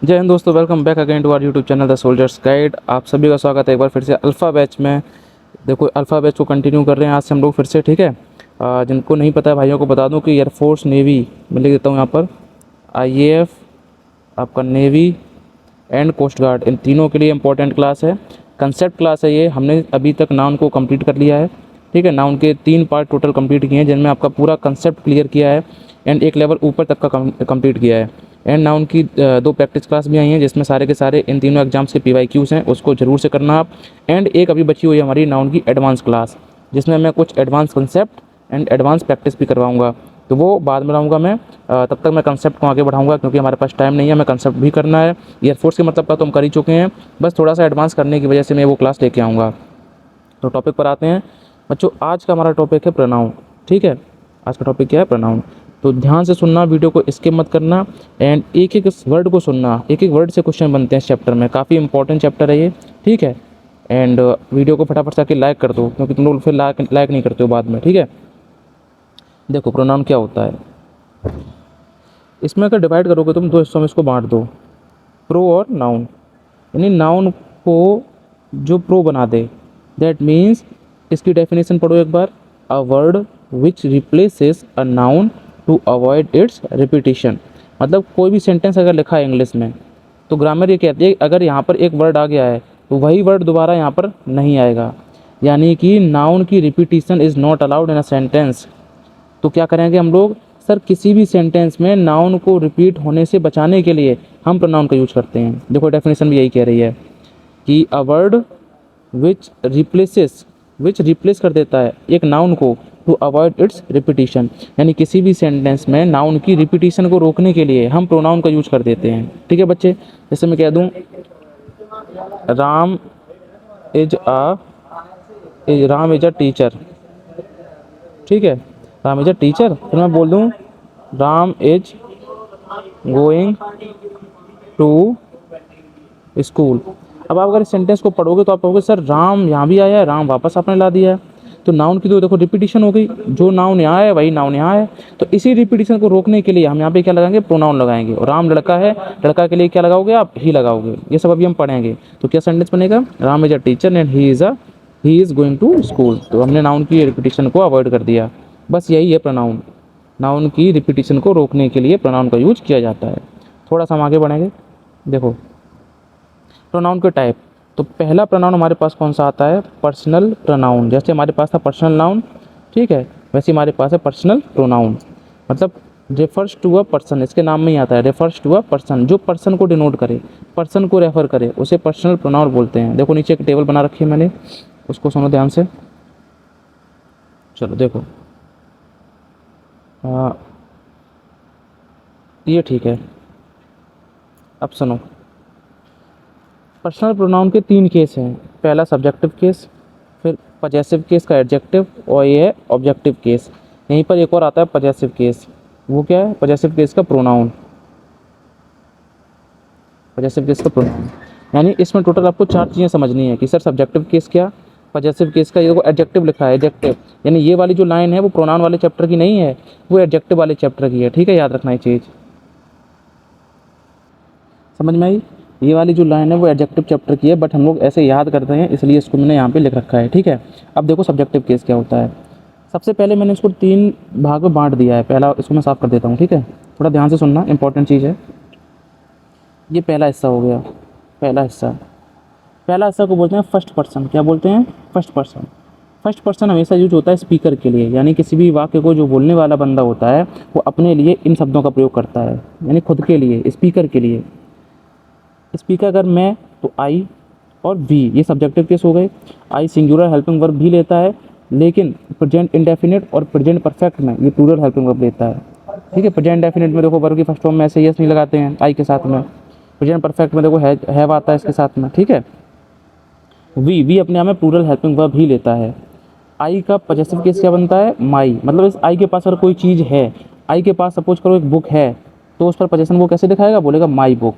जय हिंद दोस्तों, welcome back again to our YouTube channel the soldiers guide. आप सभी का स्वागत है एक बार फिर से अल्फ़ा बैच में। देखो, अल्फ़ा बैच को कंटिन्यू कर रहे हैं आज से हम लोग फिर से, ठीक है। जिनको नहीं पता है भाइयों को बता दूं कि एयरफोर्स नेवी मैं लिख देता हूँ यहाँ पर, आईएएफ, आपका नेवी एंड कोस्ट गार्ड, इन तीनों के लिए इंपॉर्टेंट क्लास है। कंसेप्ट क्लास है ये। हमने अभी तक नाउन को कंप्लीट कर लिया है, ठीक है। नाउन के 3 पार्ट टोटल कंप्लीट किए हैं, जिनमें आपका पूरा कंसेप्ट क्लियर किया है एंड एक लेवल ऊपर तक का कंप्लीट किया है। एंड नाउन की 2 प्रैक्टिस क्लास भी आई हैं, जिसमें सारे के सारे इन तीनों एग्जाम्स के पीवाईक्यूज़ हैं, उसको ज़रूर से करना आप। एंड एक अभी बची हुई है हमारी नाउन की एडवांस क्लास, जिसमें मैं कुछ advance concept and advance practice भी करवाऊंगा। तो वो बाद में लाऊंगा मैं। तब तक मैं कंसेप्ट को आगे बढ़ाऊंगा, क्योंकि हमारे पास टाइम नहीं है, हमें कंसेप्ट भी करना है। एयरफोर्स के मतलब का तो हम कर ही चुके हैं, बस थोड़ा सा एडवांस करने की वजह से मैं वो क्लास लेके आऊँगा। तो टॉपिक पर आते हैं बच्चों। आज का हमारा टॉपिक है प्रोनाउन, ठीक है। आज का टॉपिक क्या है? प्रोनाउन। तो ध्यान से सुनना, वीडियो को स्किप मत करना एंड एक एक वर्ड को सुनना। एक एक वर्ड से क्वेश्चन बनते हैं इस चैप्टर में, काफ़ी इंपॉर्टेंट चैप्टर है ये, ठीक है। एंड वीडियो को फटाफट से आके लाइक कर दो, क्योंकि तुम लोग फिर लाइक नहीं करते हो बाद में, ठीक है। देखो, प्रोनाउन क्या होता है। इसमें अगर डिवाइड करोगे तुम 2 हिस्सों में इसको बांट दो, प्रो और नाउन। यानी नाउन को जो प्रो बना दे, दैट मीन्स, इसकी डेफिनेशन पढ़ो एक बार। A word which replaces a noun to avoid its repetition. मतलब कोई भी सेंटेंस अगर लिखा है इंग्लिश में, तो ग्रामर ये कहती है अगर यहाँ पर एक वर्ड आ गया है तो वही वर्ड दोबारा यहाँ पर नहीं आएगा। यानी कि नाउन की repetition is not allowed in a sentence. तो क्या करेंगे हम लोग? सर, किसी भी सेंटेंस में नाउन को रिपीट होने से बचाने के लिए हम प्रोनाउन का यूज करते हैं। देखो, डेफिनेशन भी यही कह रही है कि अ वर्ड विच रिप्लेस कर देता है एक नाउन को टू अवॉइड इट्स रिपीटिशन। यानी किसी भी सेंटेंस में नाउन की रिपीटिशन को रोकने के लिए हम प्रोनाउन का यूज कर देते हैं, ठीक है बच्चे। जैसे मैं कह दूं, Ram is a Ram is a teacher, ठीक है। राम इज अ टीचर, फिर मैं बोल दूं Ram is going to school. अब आप अगर इस सेंटेंस को पढ़ोगे तो आप कहोगे सर राम यहाँ भी आया है, राम वापस आपने ला दिया है। तो नाउन की तो देखो रिपीटिशन हो गई, जो नाउन यहाँ है वही नाउन यहाँ है। तो इसी रिपीटिशन को रोकने के लिए हम यहाँ पे क्या लगाएंगे? प्रोनाउन लगाएंगे। और राम लड़का है, लड़का के लिए क्या लगाओगे आप? ही लगाओगे। ये सब अभी हम पढ़ेंगे। तो क्या सेंटेंस बनेगा? Ram is a teacher and he is going to school. तो हमने नाउन की रिपीटिशन को अवॉइड कर दिया। बस यही है प्रोनाउन। नाउन की रिपीटिशन को रोकने के लिए प्रोनाउन का यूज किया जाता है। थोड़ा सा हम आगे बढ़ेंगे। देखो, प्रोनाउन के टाइप। तो पहला प्रोनाउन हमारे पास कौन सा आता है? Personal pronoun. जैसे हमारे पास था पर्सनल नाउन, ठीक है, वैसे हमारे पास है पर्सनल प्रोनाउन। मतलब रेफर्स टू अ पर्सन, इसके नाम में ही आता है, रेफर्स टू अ पर्सन। जो पर्सन को डिनोट करे, पर्सन को रेफर करे, उसे पर्सनल प्रोनाउन बोलते हैं। देखो, नीचे एक टेबल बना रखी है मैंने, उसको सुनो ध्यान से। चलो देखो, ये ठीक है। अब सुनो, पर्सनल प्रोनाउन के 3 केस हैं। पहला सब्जेक्टिव केस, फिर पजेसिव केस का एडजेक्टिव, और ये है ऑब्जेक्टिव केस। यहीं पर एक और आता है पजेसिव केस। वो क्या है? पजेसिव केस का प्रोनाउन। पजेसिव केस का प्रोनाउन यानी इसमें टोटल आपको 4 चीज़ें समझनी है कि सर सब्जेक्टिव केस क्या, पजेसिव केस का, ये एडजेक्टिव लिखा है, एडजेक्टिव। यानी ये वाली जो लाइन है वो प्रोनाउन वाले चैप्टर की नहीं है, वो एडजेक्टिव वाले चैप्टर की है, ठीक है। याद रखना ये चीज़, समझ में आई? ये वाली जो लाइन है वो एडजेक्टिव चैप्टर की है, बट हम लोग ऐसे याद करते हैं, इसलिए इसको मैंने यहाँ पे लिख रखा है, ठीक है। अब देखो सब्जेक्टिव केस क्या होता है। सबसे पहले मैंने इसको 3 भाग में बांट दिया है। पहला, इसको मैं साफ कर देता हूँ, ठीक है। थोड़ा ध्यान से सुनना, इंपॉर्टेंट चीज़ है। ये पहला हिस्सा हो गया। पहला हिस्सा को बोलते हैं फर्स्ट पर्सन। क्या बोलते हैं? First person. फर्स्ट पर्सन हमेशा यूज होता है स्पीकर के लिए, यानी किसी भी वाक्य को जो बोलने वाला बंदा होता है वो अपने लिए इन शब्दों का प्रयोग करता है, यानी खुद के लिए, स्पीकर के लिए। स्पीकर अगर मैं, तो आई और वी, ये सब्जेक्टिव केस हो गए। आई सिंगुलर हेल्पिंग वर्ब भी लेता है, लेकिन प्रेजेंट इंडेफिनिट और प्रेजेंट परफेक्ट में ये प्लूरल हेल्पिंग वर्ब लेता है, ठीक है। प्रेजेंट इंडेफिनिट में देखो वर्ब की फर्स्ट फॉर्म में ऐसे यस नहीं लगाते हैं आई के साथ में। प्रेजेंट परफेक्ट में देखो हैव आता है इसके साथ में, ठीक है। वी अपने आप में प्लूरल हेल्पिंग वर्ब ही लेता है। आई का पॉजेसिव केस क्या बनता है? माई। मतलब इस आई के पास अगर कोई चीज़ है, आई के पास सपोज करो एक बुक है, तो उस पर पॉजेशन वो कैसे दिखाएगा? बोलेगा माई बुक।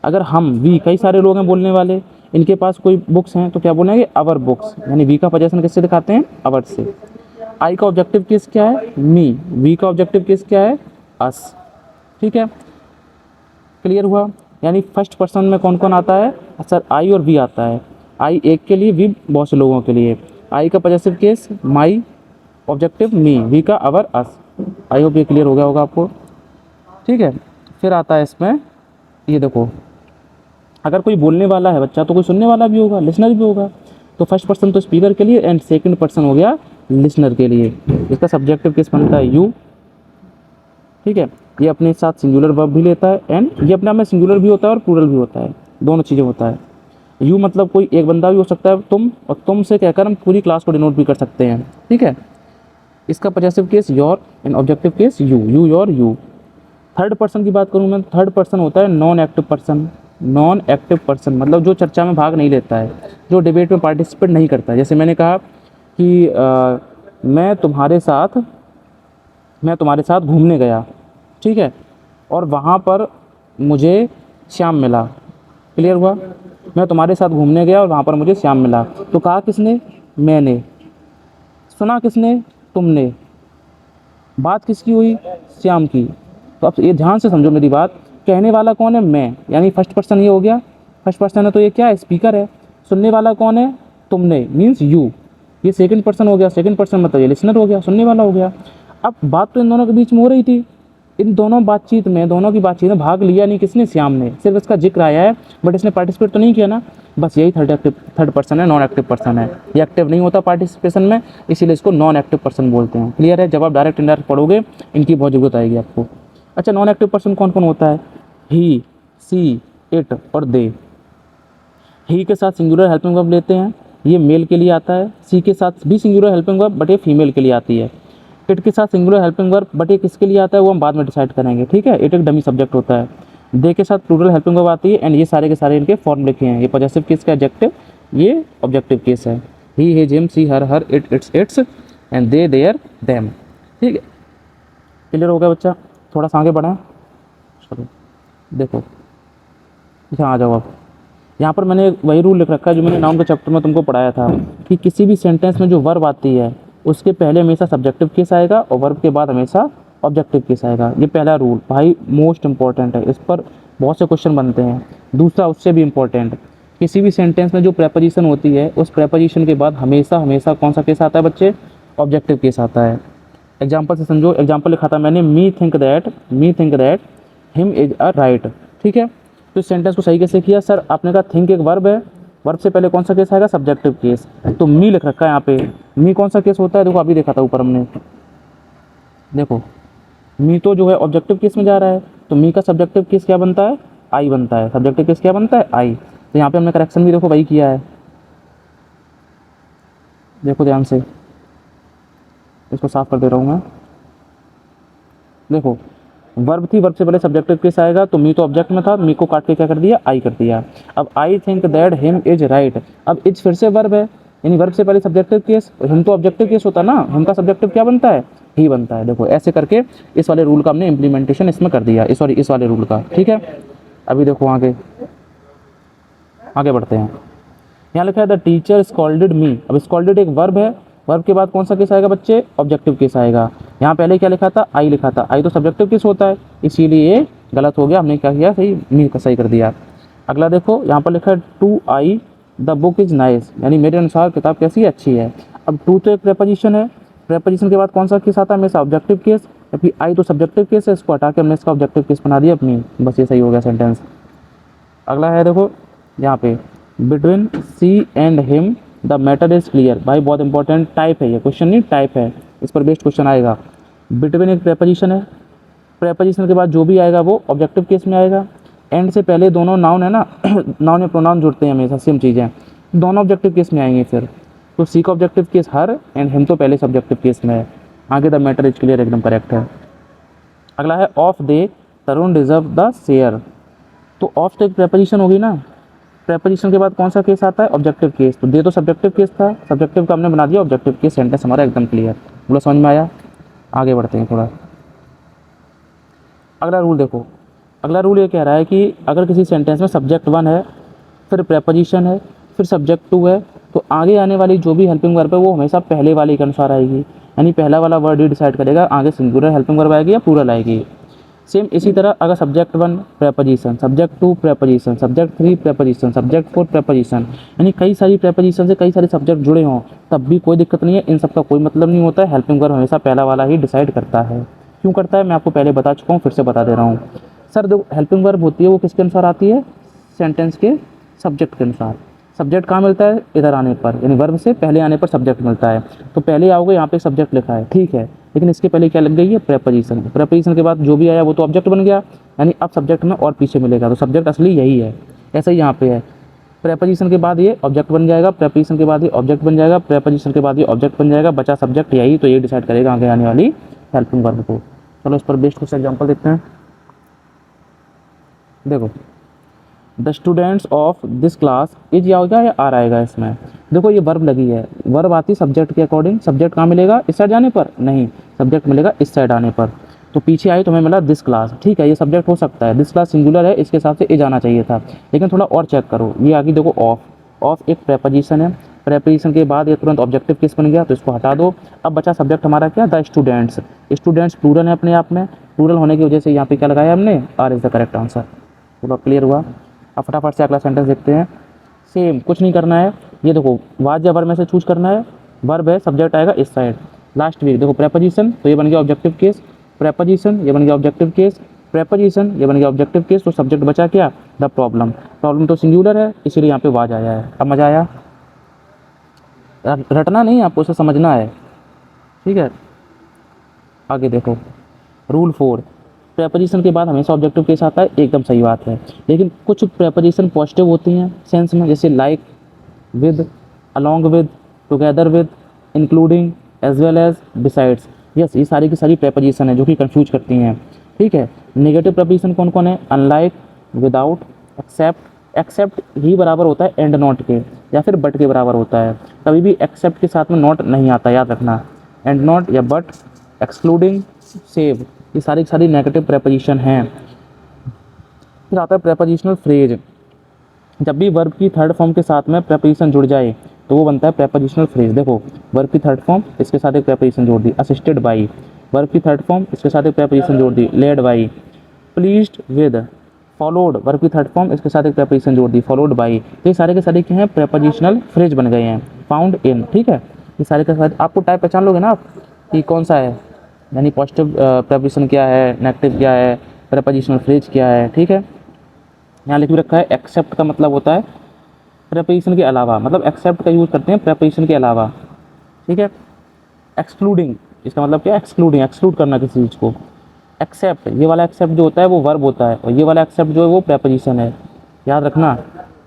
अगर हम, वी, कई सारे लोग हैं बोलने वाले, इनके पास कोई बुक्स हैं तो क्या बोलेंगे? अवर बुक्स। यानी वी का पॉजेशन किससे दिखाते हैं? अवर से। आई का ऑब्जेक्टिव केस क्या है? मी। वी का ऑब्जेक्टिव केस क्या है? अस, ठीक है। क्लियर हुआ? यानी फर्स्ट पर्सन में कौन कौन आता है सर, आई और वी आता है। आई एक के लिए, वी बहुत से लोगों के लिए। आई का possessive case my, objective me, we का अवर अस। आई होप ये क्लियर हो गया होगा आपको, ठीक है। फिर आता है इसमें ये देखो, अगर कोई बोलने वाला है बच्चा तो कोई सुनने वाला भी होगा, लिसनर भी होगा। तो फर्स्ट पर्सन तो स्पीकर के लिए एंड सेकंड पर्सन हो गया लिसनर के लिए। इसका सब्जेक्टिव केस बनता है यू, ठीक है। ये अपने साथ सिंगुलर वर्ब भी लेता है एंड ये अपने आप में सिंगुलर भी होता है और प्लूरल भी होता है, दोनों चीज़ें होता है। यू मतलब कोई एक बंदा भी हो सकता है तुम, और तुम से कहकर हम पूरी क्लास को डिनोट भी कर सकते हैं, ठीक है। इसका possessive case your and objective case you, you your you. Third person की बात करूँ मैं, थर्ड पर्सन होता है non active person. Non active person मतलब जो चर्चा में भाग नहीं लेता है, जो डिबेट में पार्टिसिपेट नहीं करता है। जैसे मैंने कहा कि मैं तुम्हारे साथ घूमने गया, ठीक है, और वहाँ पर मुझे श्याम मिला। क्लियर हुआ? मैं तुम्हारे साथ घूमने गया और वहाँ पर मुझे श्याम मिला। तो कहा किसने? मैंने। सुना किसने? तुमने। बात किसकी हुई? श्याम की। तो अब ये ध्यान से समझो मेरी बात, कहने वाला कौन है? मैं, यानी फर्स्ट पर्सन ये हो गया। फर्स्ट पर्सन है तो ये क्या है? स्पीकर है। सुनने वाला कौन है? तुमने, मीन्स यू। ये सेकंड पर्सन हो गया। सेकंड पर्सन मतलब ये लिसनर हो गया, सुनने वाला हो गया। अब बात तो इन दोनों के बीच में हो रही थी, इन दोनों की बातचीत में भाग लिया नहीं किसने? श्याम ने। सिर्फ इसका जिक्र आया है बट इसने पार्टिसिपेट तो नहीं किया ना। बस यही थर्ड पर्सन है, नॉन एक्टिव पर्सन है। ये एक्टिव नहीं होता पार्टिसिपेशन में, इसीलिए इसको नॉन एक्टिव पर्सन बोलते हैं। क्लियर है? जब आप डायरेक्ट इनडायरेक्ट पढ़ोगे इनकी बहुत जरूरत आएगी आपको। अच्छा, नॉन एक्टिव पर्सन कौन कौन होता है? ही, सी, इट और दे। ही के साथ सिंगुलर हेल्पिंग वर्ब लेते हैं, ये मेल के लिए आता है। सी के साथ भी सिंगुलर हेल्पिंग वर्ब बट ये फीमेल के लिए आती है। इट के साथ सिंगुलर हेल्पिंग वर्ब बट ये किसके लिए आता है वो हम बाद में डिसाइड करेंगे, ठीक है। इट एक डमी सब्जेक्ट होता है। दे के साथ प्लूरल हेल्पिंग वर्ब आती है एंड ये सारे के सारे इनके फॉर्म लिखे हैं। ये पॉजेसिव केस का एडजेक्टिव, ये ऑब्जेक्टिव केस है। He, his, him, she, her, it, its and they, their, them, ठीक है। क्लियर हो गया बच्चा? थोड़ा सा आगे बढ़ें। चलो देखो, यहाँ आ जाओ। अब यहाँ पर मैंने वही रूल लिख रखा है जो मैंने नाउन के चैप्टर में तुमको पढ़ाया था कि किसी भी सेंटेंस में जो वर्ब आती है उसके पहले हमेशा सब्जेक्टिव केस आएगा और वर्ब के बाद हमेशा ऑब्जेक्टिव केस आएगा। ये पहला रूल भाई मोस्ट इंपॉर्टेंट है, इस पर बहुत से क्वेश्चन बनते हैं। दूसरा उससे भी इम्पोर्टेंट, किसी भी सेंटेंस में जो प्रेपोजिशन होती है उस प्रेपोजिशन के बाद हमेशा हमेशा कौन सा केस आता है बच्चे? ऑब्जेक्टिव केस आता है। एग्जाम्पल से समझो, एग्जाम्पल लिखा था मैंने, me think that him is a right, ठीक है। तो इस सेंटेंस को सही कैसे किया? सर आपने कहा थिंक एक वर्ब है, वर्ब से पहले कौन सा केस आएगा? Subjective case. तो मी लिख रखा है यहाँ पे, मी कौन सा केस होता है? देखो अभी देखा था ऊपर हमने, देखो मी तो जो है ऑब्जेक्टिव केस में जा रहा है, तो मी का सब्जेक्टिव केस क्या बनता है? आई बनता है। सब्जेक्टिव केस क्या बनता है? आई। तो यहाँ पे हमने करेक्शन भी देखो वही किया है, देखो ध्यान से, इसको साफ कर दे रहा हूँ मैं। देखो वर्ब थी, वर्ब से पहले सब्जेक्टिव केस आएगा, तो मी तो ऑब्जेक्ट में था, मी को काट के क्या कर दिया? आई कर दिया। अब I think that him is right, अब इज फिर से वर्ब है, यानी वर्ब से पहले सब्जेक्टिव केस, हिम तो ऑब्जेक्टिव केस होता ना, हिम का सब्जेक्टिव क्या बनता है? ही बनता है। देखो ऐसे करके इस वाले रूल का हमने इम्प्लीमेंटेशन इसमें कर दिया, इस वाले रूल का, ठीक है। अभी देखो आगे बढ़ते हैं। यहाँ लिखा है द टीचर स्कॉल्डेड मी। अब स्कॉल्डेड एक वर्ब है, वर्ब के बाद कौन सा केस आएगा बच्चे? ऑब्जेक्टिव केस आएगा। यहाँ पहले क्या लिखा था? आई लिखा था, आई तो सब्जेक्टिव केस होता है, इसीलिए ये गलत हो गया, हमने क्या किया? सही, मी का सही कर दिया। अगला देखो, यहाँ पर लिखा है to I the book is nice, यानी मेरे अनुसार किताब कैसी है? अच्छी है। अब टू तो एक प्रेपोजिशन है, प्रेपोजिशन के बाद कौन सा केस आता है? हमेशा ऑब्जेक्टिव केस, जबकि आई तो सब्जेक्टिव केस है, इसको हटा के हमने इसका ऑब्जेक्टिव केस बना दिया अपनी, बस ये सही हो गया सेंटेंस। अगला है देखो यहाँ पे, between she and him the matter is clear. भाई बहुत इंपॉर्टेंट टाइप है ये, क्वेश्चन नहीं टाइप है, इस पर बेस्ड क्वेश्चन आएगा। बिटवीन एक प्रेपोजिशन है, प्रेपोजिशन के बाद जो भी आएगा वो ऑब्जेक्टिव केस में आएगा। एंड से पहले दोनों नाउन है ना नाउन या प्रोनाउन जुड़ते हैं हमेशा, सेम चीज़ें, दोनों ऑब्जेक्टिव केस में आएंगे फिर। तो सी का objective case her and him तो पहले सब्जेक्टिव केस में है। आगे द मैटर इज क्लियर एकदम करेक्ट है। अगला है of they Tarun deserve the share. तो ऑफ तो एक प्रेपोजिशन होगी ना, प्रेपोजिशन के बाद कौन सा केस आता है? Objective case. तो दे तो सब्जेक्टिव केस था, सब्जेक्टिव का हमने बना दिया ऑब्जेक्टिव केस, सेंटेंस हमारा एकदम क्लियर। बोला समझ में आया? आगे बढ़ते हैं थोड़ा। अगला रूल देखो, अगला रूल ये कह रहा है कि अगर किसी सेंटेंस में सब्जेक्ट 1 है, फिर प्रेपोजिशन है, फिर सब्जेक्ट 2 है, तो आगे आने वाली जो भी हेल्पिंग वर्ब है वो हमेशा पहले वाले के अनुसार आएगी, यानी पहला वाला वर्ड ही डिसाइड करेगा आगे सिंगुलर हेल्पिंग वर्ब आएगी या प्लूरल आएगी। सेम इसी तरह अगर subject 1 preposition, subject 2 preposition, subject 3 preposition, subject 4 preposition, यानी कई सारी प्रेपोजिशन से कई सारे सब्जेक्ट जुड़े हों तब भी कोई दिक्कत नहीं है, इन सब का कोई मतलब नहीं होता है। हेल्पिंग वर्ब हमेशा पहला वाला ही डिसाइड करता है। क्यों करता है मैं आपको पहले बता चुका हूँ, फिर से बता दे रहा हूँ। सर देखो हेल्पिंग वर्ब होती है वो किसके अनुसार आती है, सेंटेंस के सब्जेक्ट के अनुसार। सब्जेक्ट कहाँ मिलता है, इधर आने पर, यानी वर्ब से पहले आने पर सब्जेक्ट मिलता है। तो पहले आओगे यहाँ पे सब्जेक्ट लिखा है, ठीक है, लेकिन इसके पहले क्या लग गई है, प्रेपोजिशन। प्रेपोजिशन के बाद जो भी आया वो तो ऑब्जेक्ट बन गया, यानी अब सब्जेक्ट में और पीछे मिलेगा, तो सब्जेक्ट असली यही है। ऐसा ही यहाँ पे है, प्रेपोजिशन के बाद ये ऑब्जेक्ट बन जाएगा, प्रेपोजिशन के बाद ये ऑब्जेक्ट बन जाएगा, प्रेपोजिशन के बाद ये ऑब्जेक्ट बन जाएगा, बचा सब्जेक्ट यही, तो ये डिसाइड करेगा आगे आने वाली हेल्पिंग वर्ब को। चलो इस पर बेस्ट कुछ एग्जाम्पल देखते हैं। देखो the students of this class is या होगा या आर आएगा इसमें। देखो ये वर्ब लगी है, वर्ब आती है सब्जेक्ट के अकॉर्डिंग। सब्जेक्ट कहाँ मिलेगा, इस साइड जाने पर नहीं, सब्जेक्ट मिलेगा इस साइड आने पर। तो पीछे आई तो हमें मिला दिस क्लास, ठीक है, ये सब्जेक्ट हो सकता है, दिस क्लास सिंगुलर है, इसके हिसाब से इज आना चाहिए था, लेकिन थोड़ा और चेक करो। ये आगे देखो ऑफ, ऑफ एक प्रेपोजिशन है, प्रेपोजिशन के बाद ये तुरंत ऑब्जेक्टिव केस बन गया, तो इसको हटा दो। अब बचा सब्जेक्ट हमारा क्या, द स्टूडेंट्स। स्टूडेंट्स प्लूरल है अपने आप में, प्लूरल होने की वजह से यहाँ पे क्या लगाया हमने, are is the correct answer. चलो क्लियर हुआ। अब फटाफट से अगला सेंटेंस देखते हैं। सेम कुछ नहीं करना है, ये देखो वाज या वर्ब में से चूज करना है, वर्ब है, सब्जेक्ट आएगा इस साइड। लास्ट वीक देखो प्रेपोजिशन, तो ये बन गया ऑब्जेक्टिव केस, प्रेपोजिशन ये बन गया ऑब्जेक्टिव केस, प्रेपोजिशन ये बन गया ऑब्जेक्टिव केस, तो सब्जेक्ट बचा क्या, द प्रॉब्लम। प्रॉब्लम तो सिंगुलर है इसीलिए यहाँ पे वाज आया है। अब मजा आया, रटना नहीं आपको, उसे समझना है, ठीक है। आगे देखो रूल 4, प्रेपोजिशन के बाद हमेशा ऑब्जेक्टिव केस आता है, एकदम सही बात है, लेकिन कुछ प्रेपोजिशन पॉजिटिव होती हैं सेंस में, जैसे like, with, along with, together with, including, as well as, besides. Yes, ये सारी की सारी प्रेपोजिशन है जो कि कंफ्यूज करती हैं, ठीक है। नेगेटिव प्रेपोजिशन कौन कौन है, अनलाइक, विदाउट, एक्सेप्ट। एक्सेप्ट ही बराबर होता है एंड नॉट के, या फिर बट के बराबर होता है, कभी भी एक्सेप्ट के साथ में नॉट नहीं आता, याद रखना, एंड नॉट या बट, एक्सक्लूडिंग, सेव, ये सारी की सारी नेगेटिव प्रेपोजिशन हैं। फिर आता है प्रेपोजिशनल फ्रेज, जब भी वर्ब की थर्ड फॉर्म के साथ में प्रेपोजिशन जुड़ जाए तो वो बनता है प्रेपोजिशनल फ्रेज। देखो वर्ब की थर्ड फॉर्म, इसके साथ एक प्रेपोजिशन जोड़ दी, असिस्टेड बाई, वर्ब की थर्ड फॉर्म, इसके साथ एक प्रेपोजिशन जोड़ दी, led by, pleased with, followed, verb की थर्ड फॉर्म, इसके साथ एक प्रेपोजिशन जोड़ दी, फॉलोड बाई। तो ये सारे के सारे क्या हैं, प्रेपोजिशनल फ्रेज बन गए हैं, फाउंड इन, ठीक है। ये सारे के सारे आपको टाइप पहचान लोगे ना आप कि कौन सा है, यानी पॉजिटिव प्रेपोजिशन क्या है, नेगेटिव क्या है, प्रेपोजिशनल फ्रेज क्या है, ठीक है। यहाँ लिख भी रखा है एक्सेप्ट का मतलब होता है प्रेपोजिशन के अलावा, मतलब एक्सेप्ट का यूज़ करते हैं प्रेपोजिशन के अलावा, ठीक है। एक्सक्लूडिंग, इसका मतलब क्या है, एक्सक्लूडिंग, एक्सक्लूड करना किसी चीज़ को। एक्सेप्ट, ये वाला एक्सेप्ट जो होता है वो वर्ब होता है, और ये वाला एक्सेप्ट जो है वो प्रेपोजिशन है, याद रखना।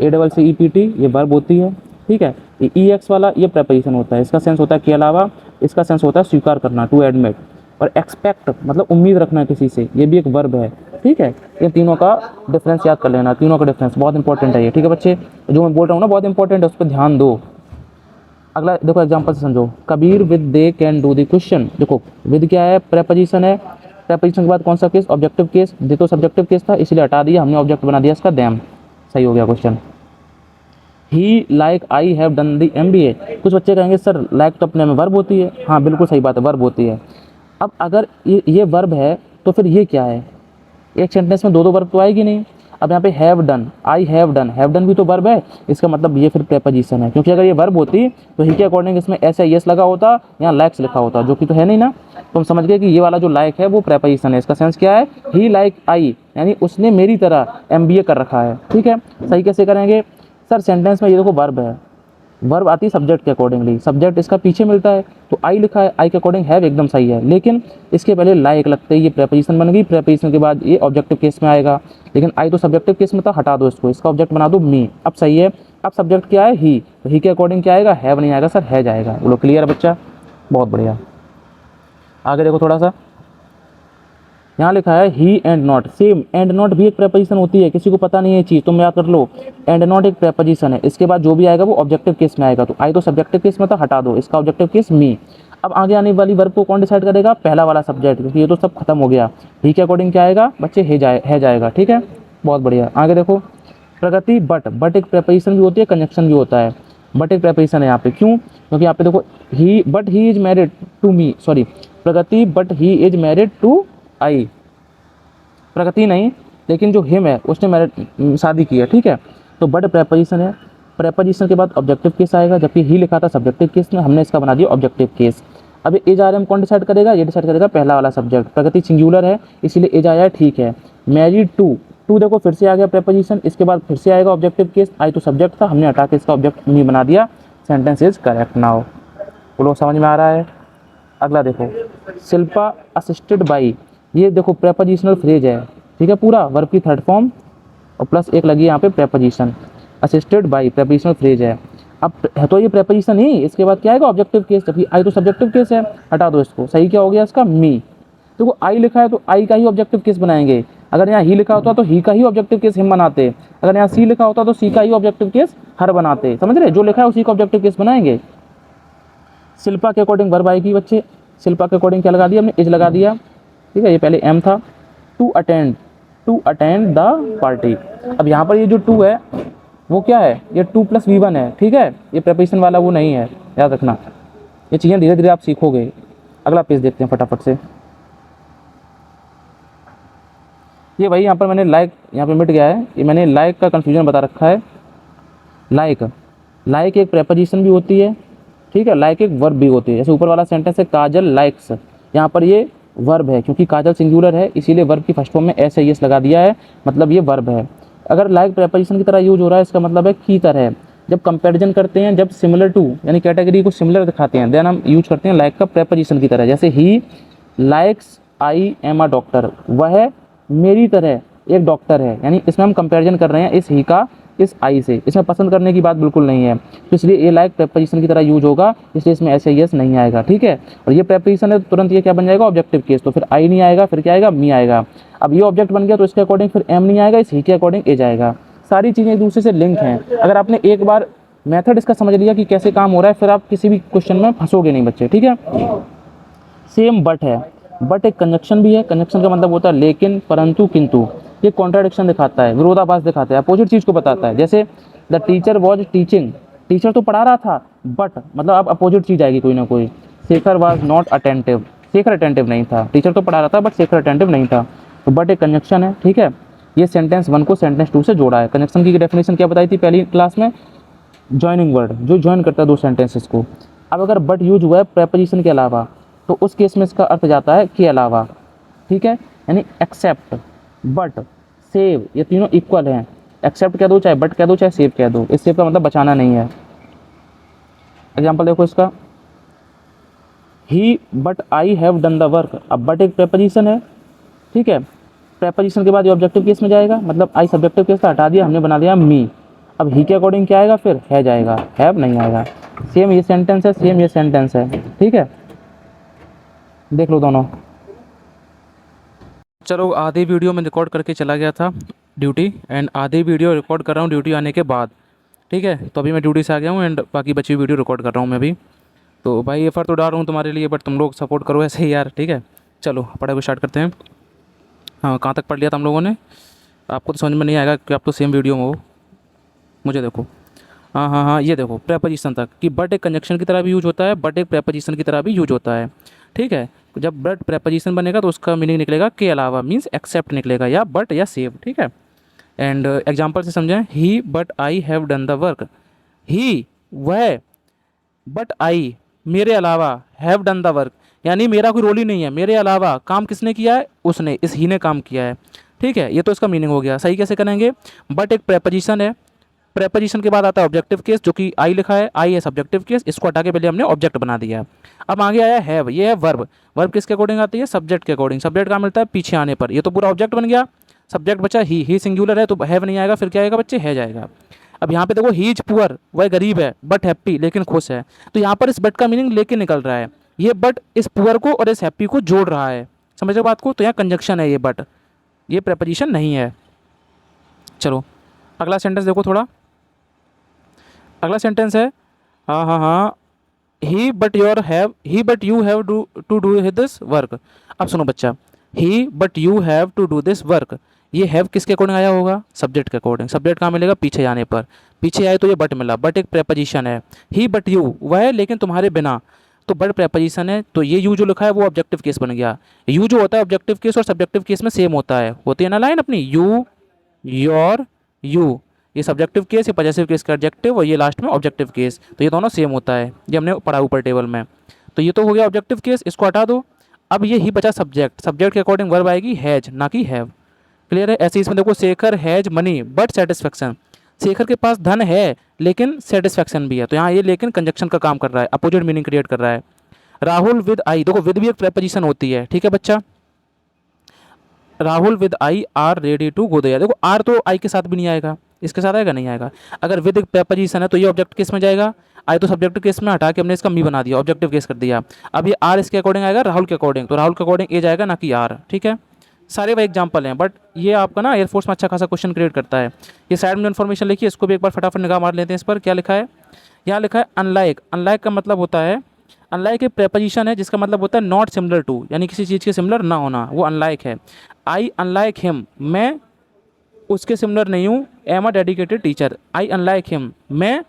ACCEPT ये वर्ब होती है, ठीक है। ये EX वाला ये प्रेपोजिशन होता है, इसका सेंस होता है के अलावा, इसका सेंस होता है स्वीकार करना, टू एडमिट। और एक्सपेक्ट मतलब उम्मीद रखना किसी से, ये भी एक वर्ब है, ठीक है। ये तीनों का डिफरेंस याद कर लेना, तीनों का डिफरेंस बहुत इंपॉर्टेंट है ये, ठीक है बच्चे, जो मैं बोल रहा हूँ ना बहुत इंपॉर्टेंट है, उस पर ध्यान दो। अगला देखो एग्जांपल से समझो, Kabir with they can do the question. देखो विद क्या है, प्रेपोजिशन है, प्रेपोजिशन के बाद कौन सा केस, ऑब्जेक्टिव केस। दे तो सब्जेक्टिव केस था इसलिए हटा दिया हमने, ऑब्जेक्ट बना दिया इसका देम, सही हो गया question. He like I have done the MBA। कुछ बच्चे कहेंगे सर लाइक तो अपने में वर्ब होती है, हाँ बिल्कुल सही बात है, वर्ब होती है। अब अगर ये वर्ब है तो फिर ये क्या है, एक सेंटेंस में दो वर्ब तो आएगी नहीं। अब यहाँ पे have done, I have done भी तो वर्ब है, इसका मतलब ये फिर प्रेपोजिशन है, क्योंकि अगर ये वर्ब होती तो ही के अकॉर्डिंग इसमें ऐसा यस लगा होता, यहाँ लाइक्स लिखा होता, जो कि तो है नहीं ना। तो हम समझ गए कि ये वाला जो लाइक है वो प्रेपोजिशन है, इसका सेंस क्या है, ही लाइक आई, यानी उसने मेरी तरह MBA कर रखा है, ठीक है। सही कैसे करेंगे सर, सेंटेंस में ये देखो वर्ब है, वर्ब आती है सब्जेक्ट के अकॉर्डिंगली, सब्जेक्ट इसका पीछे मिलता है, तो आई लिखा है, आई के अकॉर्डिंग हैव एकदम सही है, लेकिन इसके पहले लाइक लगते ही ये प्रेपोजिशन बन गई, प्रेपोजिशन के बाद ये ऑब्जेक्टिव केस में आएगा, लेकिन आई तो सब्जेक्टिव केस में था, हटा दो इसको, इसका ऑब्जेक्ट बना दो मी, अब सही है। अब सब्जेक्ट क्या है, ही, तो ही के अकॉर्डिंग क्या आएगा, हैव नहीं आएगा सर, है जाएगा। बोलो क्लियर बच्चा, बहुत बढ़िया। आगे देखो थोड़ा सा, यहाँ लिखा है he and not, same and not भी एक प्रेपोजिशन होती है, किसी को पता नहीं है ये चीज़, तुम याद कर लो, एंड नॉट एक प्रेपोजिशन है, इसके बाद जो भी आएगा वो ऑब्जेक्टिव केस में आएगा, तो आई तो सब्जेक्टिव केस में था, हटा दो, इसका ऑब्जेक्टिव केस मी। अब आगे आने वाली वर्ब को कौन डिसाइड करेगा, पहला वाला सब्जेक्ट, क्योंकि ये तो सब खत्म हो गया। ही के अकॉर्डिंग क्या आएगा बच्चे, है जाएगा, ठीक है, बहुत बढ़िया। आगे देखो प्रगति, बट एक प्रेपोजिशन भी होती है, कंजक्शन भी होता है, बट एक प्रेपोजिशन है यहाँ पे, क्यों, क्योंकि यहाँ पे देखो he is married to me, sorry Pragati but he is married to I, Pragati नहीं, लेकिन जो हिम है उसने मैरिड शादी की है, ठीक है। तो बट प्रेपोजिशन है, प्रेपोजिशन के बाद ऑब्जेक्टिव केस आएगा, जबकि ही लिखा था सब्जेक्टिव केस में, हमने इसका बना दिया ऑब्जेक्टिव केस। अब एज आ रहा है, कौन डिसाइड करेगा, ये डिसाइड करेगा पहला वाला सब्जेक्ट। प्रगति सिंगुलर है इसीलिए एज आया है, ठीक है। मैरिड टू, टू देखो फिर से आ गया प्रेपोजिशन, इसके बाद फिर से आएगा ऑब्जेक्टिव केस। आई तो सब्जेक्ट था, हमने हटा के इसका ऑब्जेक्ट नहीं बना दिया। Sentence is correct now. वो लोग समझ में आ रहा है। अगला देखो, शिल्पा असिस्टेड बाई, ये देखो प्रेपोजिशनल फ्रेज है, ठीक है, पूरा वर्ब की थर्ड फॉर्म और प्लस एक लगी यहाँ पे preposition. Assisted by prepositional phrase है। अब है तो ये प्रेपोजिशन ही, इसके बाद क्या आएगा ऑब्जेक्टिव केस, जबकि आई तो सब्जेक्टिव केस है, हटा दो इसको। सही क्या हो गया इसका, मी। देखो आई लिखा है तो आई का ही ऑब्जेक्टिव केस बनाएंगे। अगर यहाँ ही लिखा होता तो ही का ही ऑब्जेक्टिव केस हिम बनाते। अगर यहाँ सी लिखा होता तो सी का ही ऑब्जेक्टिव केस हर बनाते। समझ रहे, जो लिखा है उसी का ऑब्जेक्टिव केस बनाएंगे। शिल्पा के अकॉर्डिंग वर्ब आएगी बच्चे। शिल्पा के अकॉर्डिंग क्या लगा दिया हमने, इज लगा दिया, ठीक है। ये पहले एम था, टू अटेंड द पार्टी। अब यहाँ पर ये जो टू है वो क्या है, ये 2 + V1 है, ठीक है। ये प्रेपोजिशन वाला वो नहीं है, याद रखना। ये चीज़ें धीरे धीरे आप सीखोगे। अगला पेज देखते हैं फटाफट से। ये भाई यहाँ पर मैंने लाइक, यहाँ पे मिट गया है, ये मैंने लाइक का कन्फ्यूजन बता रखा है। लाइक एक प्रेपोजिशन भी होती है, ठीक है, लाइक एक वर्ब भी होती है। जैसे ऊपर वाला सेंटेंस है काजल लाइक्स, यहाँ पर ये वर्ब है, क्योंकि काजल सिंगुलर है इसीलिए वर्ब की फर्स्ट फॉर्म में एस है, यस लगा दिया है, मतलब ये वर्ब है। अगर लाइक प्रेपोजिशन की तरह यूज हो रहा है, इसका मतलब है की तरह। जब कंपैरिजन करते हैं, जब सिमिलर टू यानी कैटेगरी को सिमिलर दिखाते हैं, देन हम यूज करते हैं लाइक का प्रेपोजिशन की तरह। जैसे he likes I am a doctor, वह मेरी तरह एक डॉक्टर है, यानी इसमें हम कंपैरिजन कर रहे हैं इस ही का इस आई से। इसमें पसंद करने की बात बिल्कुल नहीं है, तो इसलिए ये लाइक प्रेपोजिशन की तरह यूज होगा, इसलिए इसमें ऐसे यस नहीं आएगा, ठीक है। और ये प्रेपोजिशन है तो तुरंत ये क्या बन जाएगा, ऑब्जेक्टिव केस। तो फिर आई नहीं आएगा, फिर क्या आएगा, मी आएगा। अब ये ऑब्जेक्ट बन गया तो इसके अकॉर्डिंग फिर एम नहीं आएगा, इस ही के अकॉर्डिंग ए जाएगा। सारी चीज़ें एक दूसरे से लिंक हैं। अगर आपने एक बार मेथड इसका समझ लिया कि कैसे काम हो रहा है, फिर आप किसी भी क्वेश्चन में फंसोगे नहीं बच्चे, ठीक है। सेम बट है, बट एक कंजक्शन भी है। कंजक्शन का मतलब होता है लेकिन, परंतु, किंतु। ये कॉन्ट्राडिक्शन दिखाता है, विरोधाभास दिखाता है, अपोजिट चीज़ को बताता है। जैसे the teacher was teaching, teacher तो पढ़ा रहा था, बट मतलब अब अपोजिट चीज़ आएगी कोई ना कोई। Shekhar was not attentive, Shekhar attentive नहीं था। टीचर तो पढ़ा रहा था बट शेखर अटेंटिव नहीं था। तो बट एक कंजक्शन है, ठीक है। ये सेंटेंस 1 को सेंटेंस 2 से जोड़ा है। कंजक्शन की डेफिनेशन क्या बताई थी पहली क्लास में, जॉइनिंग वर्ड, जो जॉइन करता है दो सेंटेंसेस को। अब अगर बट यूज हुआ है प्रेपोजिशन के अलावा, तो उस केस में इसका अर्थ जाता है के अलावा, ठीक है। यानी एक्सेप्ट, बट, सेव, ये तीनों इक्वल हैं। एक्सेप्ट कह दो चाहे बट कह दो चाहे सेव कह दो, इस सेव का मतलब बचाना नहीं है। एग्जाम्पल देखो इसका, he but I have done the work. अब बट एक प्रेपोजिशन है, ठीक है। प्रेपोजिशन के बाद ये ऑब्जेक्टिव केस में जाएगा, मतलब आई सब्जेक्टिव केस था, हटा दिया हमने, बना दिया मी। अब ही के अकॉर्डिंग क्या आएगा, फिर है जाएगा, हैव नहीं आएगा। सेम ये सेंटेंस है, सेम ये सेंटेंस है, ठीक है। देख लो दोनों। चलो आधी वीडियो में रिकॉर्ड करके चला गया था ड्यूटी, एंड आधी वीडियो रिकॉर्ड कर रहा हूँ ड्यूटी आने के बाद, ठीक है। तो अभी मैं ड्यूटी से आ गया हूँ एंड बाकी बची वीडियो रिकॉर्ड कर रहा हूँ मैं भी। तो भाई एफर्ट तो डाल रहा हूँ तुम्हारे लिए, बट तुम लोग सपोर्ट करो ऐसे ही यार, ठीक है। चलो पढ़ाई को स्टार्ट करते हैं। हाँ, कहाँ तक पढ़ लिया था हम लोगों ने, आपको तो समझ में नहीं आएगा कि आप तो सेम वीडियो में हो। मुझे देखो, हाँ, ये देखो प्रेपोजिशन तक कि बट एक कंजक्शन की तरह भी यूज होता है, बट एक प्रेपोजिशन की तरह भी यूज होता है, ठीक है। जब बट प्रेपोजिशन बनेगा तो उसका मीनिंग निकलेगा के अलावा, मीन्स एक्सेप्ट निकलेगा, या बट या सेव, ठीक है। एंड एग्जांपल से समझें, he but I have done the work. He वह, बट आई मेरे अलावा, हैव डन द वर्क यानी मेरा कोई रोल ही नहीं है, मेरे अलावा काम किसने किया है, उसने, इस ही ने काम किया है, ठीक है। ये तो इसका मीनिंग हो गया। सही कैसे करेंगे, बट एक प्रेपोजिशन है, प्रेपोजिशन के बाद आता है ऑब्जेक्टिव केस, जो कि आई लिखा है, आई है सब्जेक्टिव केस, इसको हटा के पहले हमने ऑब्जेक्ट बना दिया है। अब आगे आया हैव, ये है वर्ब। वर्ब किसके अकॉर्डिंग आती है, सब्जेक्ट के अकॉर्डिंग। सब्जेक्ट कहाँ मिलता है, पीछे आने पर। ये तो पूरा ऑब्जेक्ट बन गया, सब्जेक्ट बचा ही सिंगुलर है तो हैव नहीं आएगा, फिर क्या आएगा बच्चे, है जाएगा। अब यहाँ पे देखो, ही इज पुअर, वह गरीब है, बट हैप्पी लेकिन खुश है। तो यहाँ पर इस बट का मीनिंग लेके निकल रहा है, ये बट इस पुअर को और इस हैप्पी को जोड़ रहा है। समझ रहे बात को, तो यहाँ कंजक्शन है ये बट, ये प्रेपोजिशन नहीं है। चलो अगला सेंटेंस देखो थोड़ा। अगला सेंटेंस है, हाँ, he but you have to do this work. अब सुनो बच्चा, he but you have to do this work, ये हैव किसके अकॉर्डिंग आया होगा, सब्जेक्ट के अकॉर्डिंग। सब्जेक्ट कहाँ मिलेगा, पीछे जाने पर। पीछे आए तो ये बट मिला, बट एक प्रेपोजिशन है। ही बट यू, वह लेकिन तुम्हारे बिना, तो बट प्रेपोजिशन है, तो ये यू जो लिखा है वो ऑब्जेक्टिव केस बन गया। यू जो होता है ऑब्जेक्टिव केस और सब्जेक्टिव केस में सेम होता है, होती है ना लाइन अपनी, यू, योर, यू, ये सब्जेक्टिव केस, ये पॉजेसिव केस का एडजेक्टिव, और ये लास्ट में ऑब्जेक्टिव केस, तो ये दोनों सेम होता है, ये हमने पढ़ा ऊपर टेबल में। तो ये तो हो गया ऑब्जेक्टिव केस, इसको हटा दो। अब ये ही बचा सब्जेक्ट, सब्जेक्ट के अकॉर्डिंग वर्ब आएगी हैज, ना कि हैव। क्लियर है? ऐसे इसमें देखो, Shekhar has money but satisfaction, Shekhar के पास धन है लेकिन सेटिस्फेक्शन भी है, तो यहाँ ये लेकिन कंजक्शन का काम कर रहा है, अपोजिट मीनिंग क्रिएट कर रहा है। राहुल विद आई, देखो विद भी एक प्रेपोजिशन होती है, ठीक है बच्चा। Rahul with I are ready to go there, देखो आर तो आई के साथ भी नहीं आएगा, इसके साथ आएगा, नहीं आएगा। अगर विद एक प्रेपोजिशन है तो ये ऑब्जेक्ट केस में जाएगा, आई तो सब्जेक्टिव केस में हटा के हमने इसका मी बना दिया, ऑब्जेक्टिव केस कर दिया। अब ये आर इसके अकॉर्डिंग आएगा, राहुल के अकॉर्डिंग, तो राहुल के अकॉर्डिंग ए जाएगा, ना कि आर, ठीक है। सारे वही एग्जाम्पल हैं, बट ये आपका ना एयरफोर्स में अच्छा खासा क्वेश्चन क्रिएट करता है। ये साइड में इन्फॉर्मेशन लिखी है, इसको भी एक बार फटाफट निगाह मार लेते हैं। इस पर क्या लिखा है? यहाँ लिखा है अनलाइक, अनलाइक का मतलब होता है, अनलाइक एक प्रेपोजिशन है जिसका मतलब होता है नॉट सिमिलर टू, यानी किसी चीज़ के सिमिलर ना होना, वो अनलाइक है। आई अनलाइक हिम, मैं उसके सिमिलर नहीं हूँ, am a dedicated teacher, I unlike him, मैं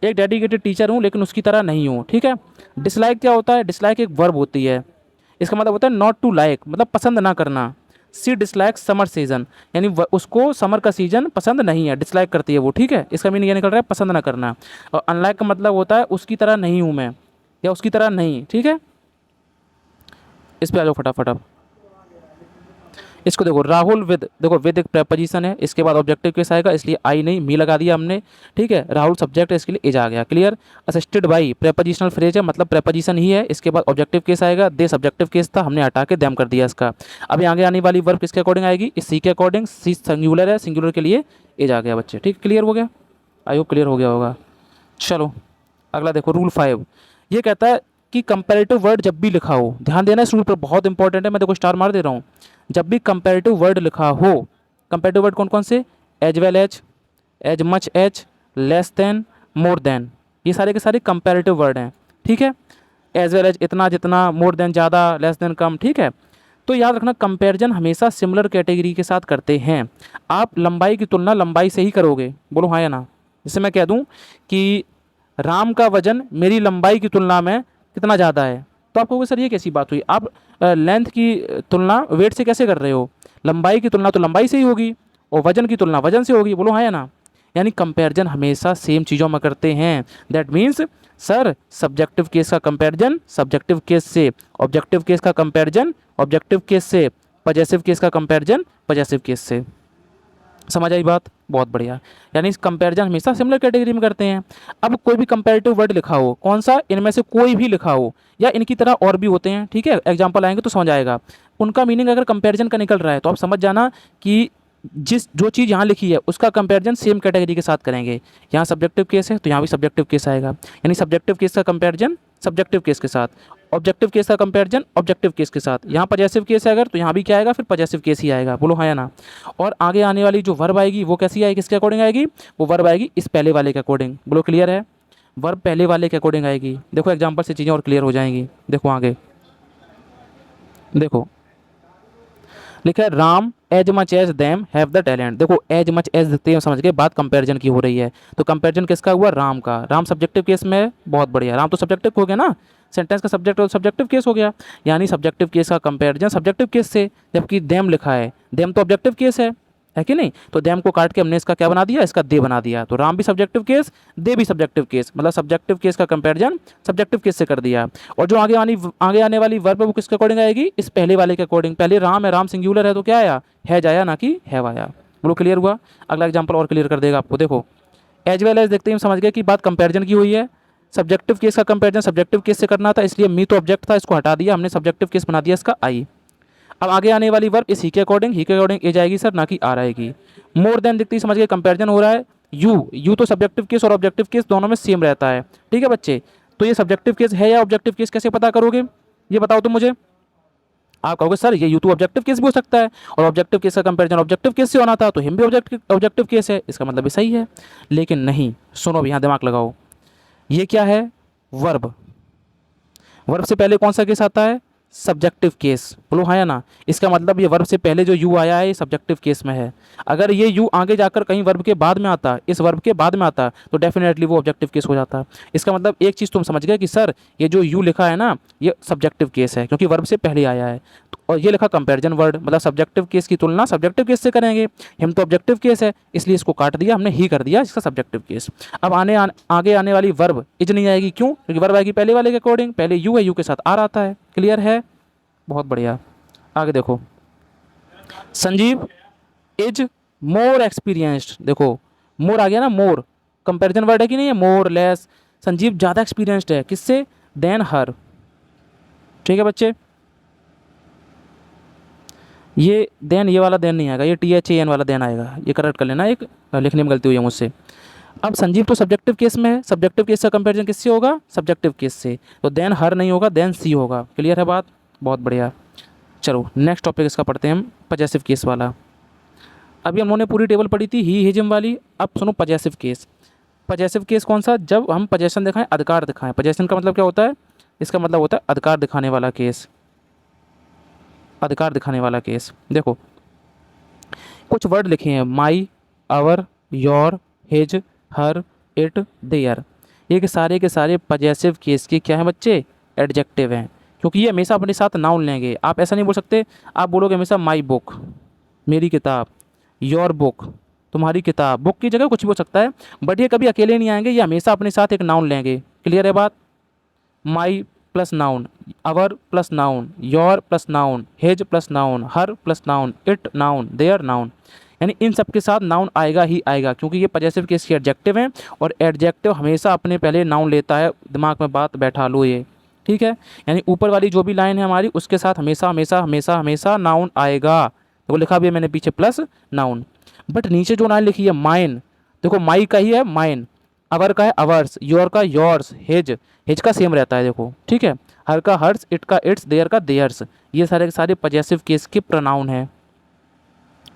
एक डेडिकेटेड टीचर हूँ लेकिन उसकी तरह नहीं हूँ, ठीक है। डिसलाइक क्या होता है? डिसलाइक एक वर्ब होती है, इसका मतलब होता है नॉट टू लाइक, मतलब पसंद ना करना। सी डिसलाइक समर सीजन, यानी उसको समर का सीजन पसंद नहीं है, डिसलाइक करती है वो, ठीक है। इसका मीनिंग ये निकल रहा है पसंद ना करना। और अनलाइक का मतलब होता है उसकी तरह नहीं हूँ मैं, या उसकी तरह नहीं, ठीक है। इस पे आ जाओ फटाफट। अब इसको देखो, राहुल विद, देखो विद एक प्रेपोजिशन है, इसके बाद ऑब्जेक्टिव केस आएगा, इसलिए आई नहीं मी लगा दिया हमने, ठीक है। राहुल सब्जेक्ट है, इसके लिए इज आ गया, clear. Assisted by prepositional phrase है, मतलब प्रेपोजिशन ही है, इसके बाद ऑब्जेक्टिव केस आएगा, दे सब्जेक्टिव केस था, हमने हटा के देम कर दिया इसका। अभी आगे आने वाली वर्ब किसके अकॉर्डिंग आएगी? इस सी के अकॉर्डिंग, सी सिंगुलर है, सिंगुलर के लिए इज आ गया बच्चे, ठीक, क्लियर हो गया? आई होप क्लियर हो गया होगा। चलो अगला देखो, रूल 5, ये कहता है कि कंपैरेटिव वर्ड जब भी लिखा हो, ध्यान देना इस रूल पर, बहुत इंपॉर्टेंट है, मैं देखो स्टार मार दे रहा हूँ। जब भी कंपैरेटिव वर्ड लिखा हो, कंपैरेटिव वर्ड कौन कौन से? As well as much as, less than, more than, ये सारे के सारे कंपैरेटिव वर्ड हैं, ठीक है। एज वेल एज इतना जितना, मोर देन ज़्यादा, लेस देन कम, ठीक है। तो याद रखना कंपैरिजन हमेशा सिमिलर कैटेगरी के साथ करते हैं। आप लंबाई की तुलना लंबाई से ही करोगे, बोलो हाँ या ना। जैसे मैं कह दूँ कि राम का वजन मेरी लंबाई की तुलना में कितना ज़्यादा है, तो आप कहोगे सर ये कैसी बात हुई, आप लेंथ की तुलना वेट से कैसे कर रहे हो? लंबाई की तुलना तो लंबाई से ही होगी, और वजन की तुलना वजन से होगी, बोलो हाँ या ना। यानी कंपैरिजन हमेशा सेम चीज़ों में करते हैं। That means sir subjective case का कंपैरिजन सब्जेक्टिव केस से, ऑब्जेक्टिव केस का कंपैरिजन ऑब्जेक्टिव केस से, पॉजेसिव केस का कंपैरिजन पॉजेसिव केस से। समझ आई बात? बहुत बढ़िया। यानी इस कंपैरिजन हमेशा सिमिलर कैटेगरी में करते हैं। अब कोई भी कंपैरेटिव वर्ड लिखा हो, कौन सा? इनमें से कोई भी लिखा हो, या इनकी तरह और भी होते हैं, ठीक है, एग्जांपल आएंगे तो समझ आएगा। उनका मीनिंग अगर कंपैरिजन का निकल रहा है तो आप समझ जाना कि जो चीज़ यहाँ लिखी है उसका कंपैरिजन सेम कैटेगरी के साथ करेंगे। यहाँ सब्जेक्टिव केस है तो यहाँ भी सब्जेक्टिव केस आएगा, यानी सब्जेक्टिव केस का कंपैरिजन सब्जेक्टिव केस के साथ, ऑब्जेक्टिव केस का कंपैरिजन ऑब्जेक्टिव केस के साथ। यहाँ पॉजेसिव केस है अगर, तो यहाँ भी क्या आएगा? फिर पॉजेसिव केस ही आएगा, बोलो हाँ या ना। और आगे आने वाली जो वर्ब आएगी वो कैसी आएगी, किसके अकॉर्डिंग आएगी? वो वर्ब आएगी इस पहले वाले के अकॉर्डिंग, बोलो क्लियर है? वर्ब पहले वाले के अकॉर्डिंग आएगी। देखो एग्जाम्पल से चीज़ें और क्लियर हो जाएंगी। देखो आगे देखो लिखा है Ram as much as them have the talent. देखो एज मच एज देखते हैं, समझ गए बात कंपैरिजन की हो रही है। तो कंपैरिजन किसका हुआ? राम का। राम सब्जेक्टिव केस में, बहुत बढ़िया, राम तो सब्जेक्टिव हो गया ना, सेंटेंस का सब्जेक्ट सब्जेक्टिव केस हो गया, यानी सब्जेक्टिव केस का कंपैरिजन सब्जेक्टिव केस से। जबकि देम लिखा है, देम तो ऑब्जेक्टिव केस है कि नहीं? तो देम को काट के हमने इसका क्या बना दिया? इसका दे बना दिया। तो राम भी सब्जेक्टिव केस, दे भी सब्जेक्टिव केस, मतलब सब्जेक्टिव केस का कंपैरिजन सब्जेक्टिव केस से कर दिया। और जो आगे आने वाली वर्ब है वो किसके अकॉर्डिंग आएगी? इस पहले वाले के अकॉर्डिंग। पहले राम है, राम सिंगुलर है, तो क्या आया? हैज आया, ना कि हैव आया। बोलो क्लियर हुआ? अगला एग्जाम्पल और क्लियर कर देगा आपको। देखो एज वेल एज देखते ही हम समझ गए कि बात कंपैरिजन की हुई है। सब्जेक्टिव केस का कंपैरिजन सब्जेक्टिव केस से करना था, इसलिए मी तो ऑब्जेक्ट था, इसको हटा दिया हमने, सब्जेक्टिव केस बना दिया इसका आई। अब आगे आने वाली वर्ब इस ही के अकॉर्डिंग ए जाएगी सर, ना कि आर आएगी। मोर देन दिखती समझ गए कंपैरिजन हो रहा है। यू तो सब्जेक्टिव केस और ऑब्जेक्टिव केस दोनों में सेम रहता है, ठीक है बच्चे। तो ये सब्जेक्टिव केस है या ऑब्जेक्टिव केस, कैसे पता करोगे ये बताओ तुम मुझे। आप कहोगे सर ये यू तो ऑब्जेक्टिव केस भी हो सकता है, और ऑब्जेक्टिव केस का कंपैरिजन ऑब्जेक्टिव केस से होना था, तो हिम भी ऑब्जेक्टिव केस है, इसका मतलब भी सही है। लेकिन नहीं, सुनो यहाँ दिमाग लगाओ, ये क्या है? वर्ब। वर्ब से पहले कौन सा केस आता है? सब्जेक्टिव केस, बोलो हाँ या ना। इसका मतलब ये वर्ब से पहले जो यू आया है ये सब्जेक्टिव केस में है। अगर ये यू आगे जाकर कहीं वर्ब के बाद में आता, इस वर्ब के बाद में आता, तो डेफिनेटली वो ऑब्जेक्टिव केस हो जाता। इसका मतलब एक चीज़ तुम समझ गए कि सर ये जो यू लिखा है ना ये सब्जेक्टिव केस है क्योंकि वर्ब से पहले आया है। और ये लिखा कंपैरिजन वर्ड, मतलब सब्जेक्टिव केस की तुलना सब्जेक्टिव केस से करेंगे। हम तो ऑब्जेक्टिव केस है इसलिए इसको काट दिया हमने, ही कर दिया इसका सब्जेक्टिव केस। अब आगे आने वाली वर्ब इज नहीं आएगी, क्यों? क्योंकि वर्ब आएगी पहले वाले के अकॉर्डिंग, पहले यू है, यू के साथ आर आता है। क्लियर है? बहुत बढ़िया। आगे देखो, संजीव इज मोर एक्सपीरियंस्ड। देखो मोर आ गया ना, मोर कंपैरिजन वर्ड है कि नहीं है, मोर लेस। संजीव ज़्यादा एक्सपीरियंस्ड है किससे? देन हर। ठीक है बच्चे, ये देन, ये वाला देन नहीं आएगा, ये THAN वाला देन आएगा, ये करेक्ट कर लेना, एक लिखने में गलती हुई है मुझसे। अब संजीव तो सब्जेक्टिव केस में है, सब्जेक्टिव केस का कंपैरिजन किससे होगा? सब्जेक्टिव केस से। तो देन हर नहीं होगा, देन सी होगा। क्लियर है बात? बहुत बढ़िया। चलो नेक्स्ट टॉपिक इसका पढ़ते हैं हम, पजेसिव केस वाला। अभी हमने पूरी टेबल पढ़ी थी ही हिजम वाली, अब सुनो पजेसिव केस। पजेसिव केस कौन सा? जब हम पजेशन दिखाएं, अधिकार दिखाएं। पजेशन का मतलब क्या होता है? इसका मतलब होता है अधिकार दिखाने वाला केस, अधिकार दिखाने वाला केस। देखो कुछ वर्ड लिखे हैं, my, our, your, his, her, it, their. ये के सारे पजेसिव केस के क्या हैं बच्चे? एडजेक्टिव हैं, क्योंकि ये हमेशा अपने साथ नाउन लेंगे। आप ऐसा नहीं बोल सकते, आप बोलोगे हमेशा माई बुक, मेरी किताब, योर बुक, तुम्हारी किताब। बुक की जगह कुछ भी हो सकता है, बट ये कभी अकेले नहीं आएंगे, ये हमेशा अपने साथ एक नाउन लेंगे। क्लियर है बात? My plus noun, our plus noun, your plus noun, his plus noun, her plus noun, it noun, their noun, यानी इन सब के साथ नाउन आएगा ही आएगा, क्योंकि ये पजेसिव केस के एडजेक्टिव हैं और एडजेक्टिव हमेशा अपने पहले नाउन लेता है। दिमाग में बात बैठा लो ये, ठीक है? यानी ऊपर वाली जो भी लाइन है हमारी उसके साथ हमेशा हमेशा हमेशा हमेशा नाउन आएगा। तो वो लिखा भी है मैंने पीछे प्लस नाउन। बट नीचे जो लाइन लिखी है माइन, देखो माई का ही है माइन, अवर का है अवर्स, योर का योर्स, हिज, हिज का सेम रहता है देखो, ठीक है? हर का हर्स, इट का इट्स, देयर का देयर्स। ये सारे के सारे पजेसिव केस के प्रोनाउन हैं।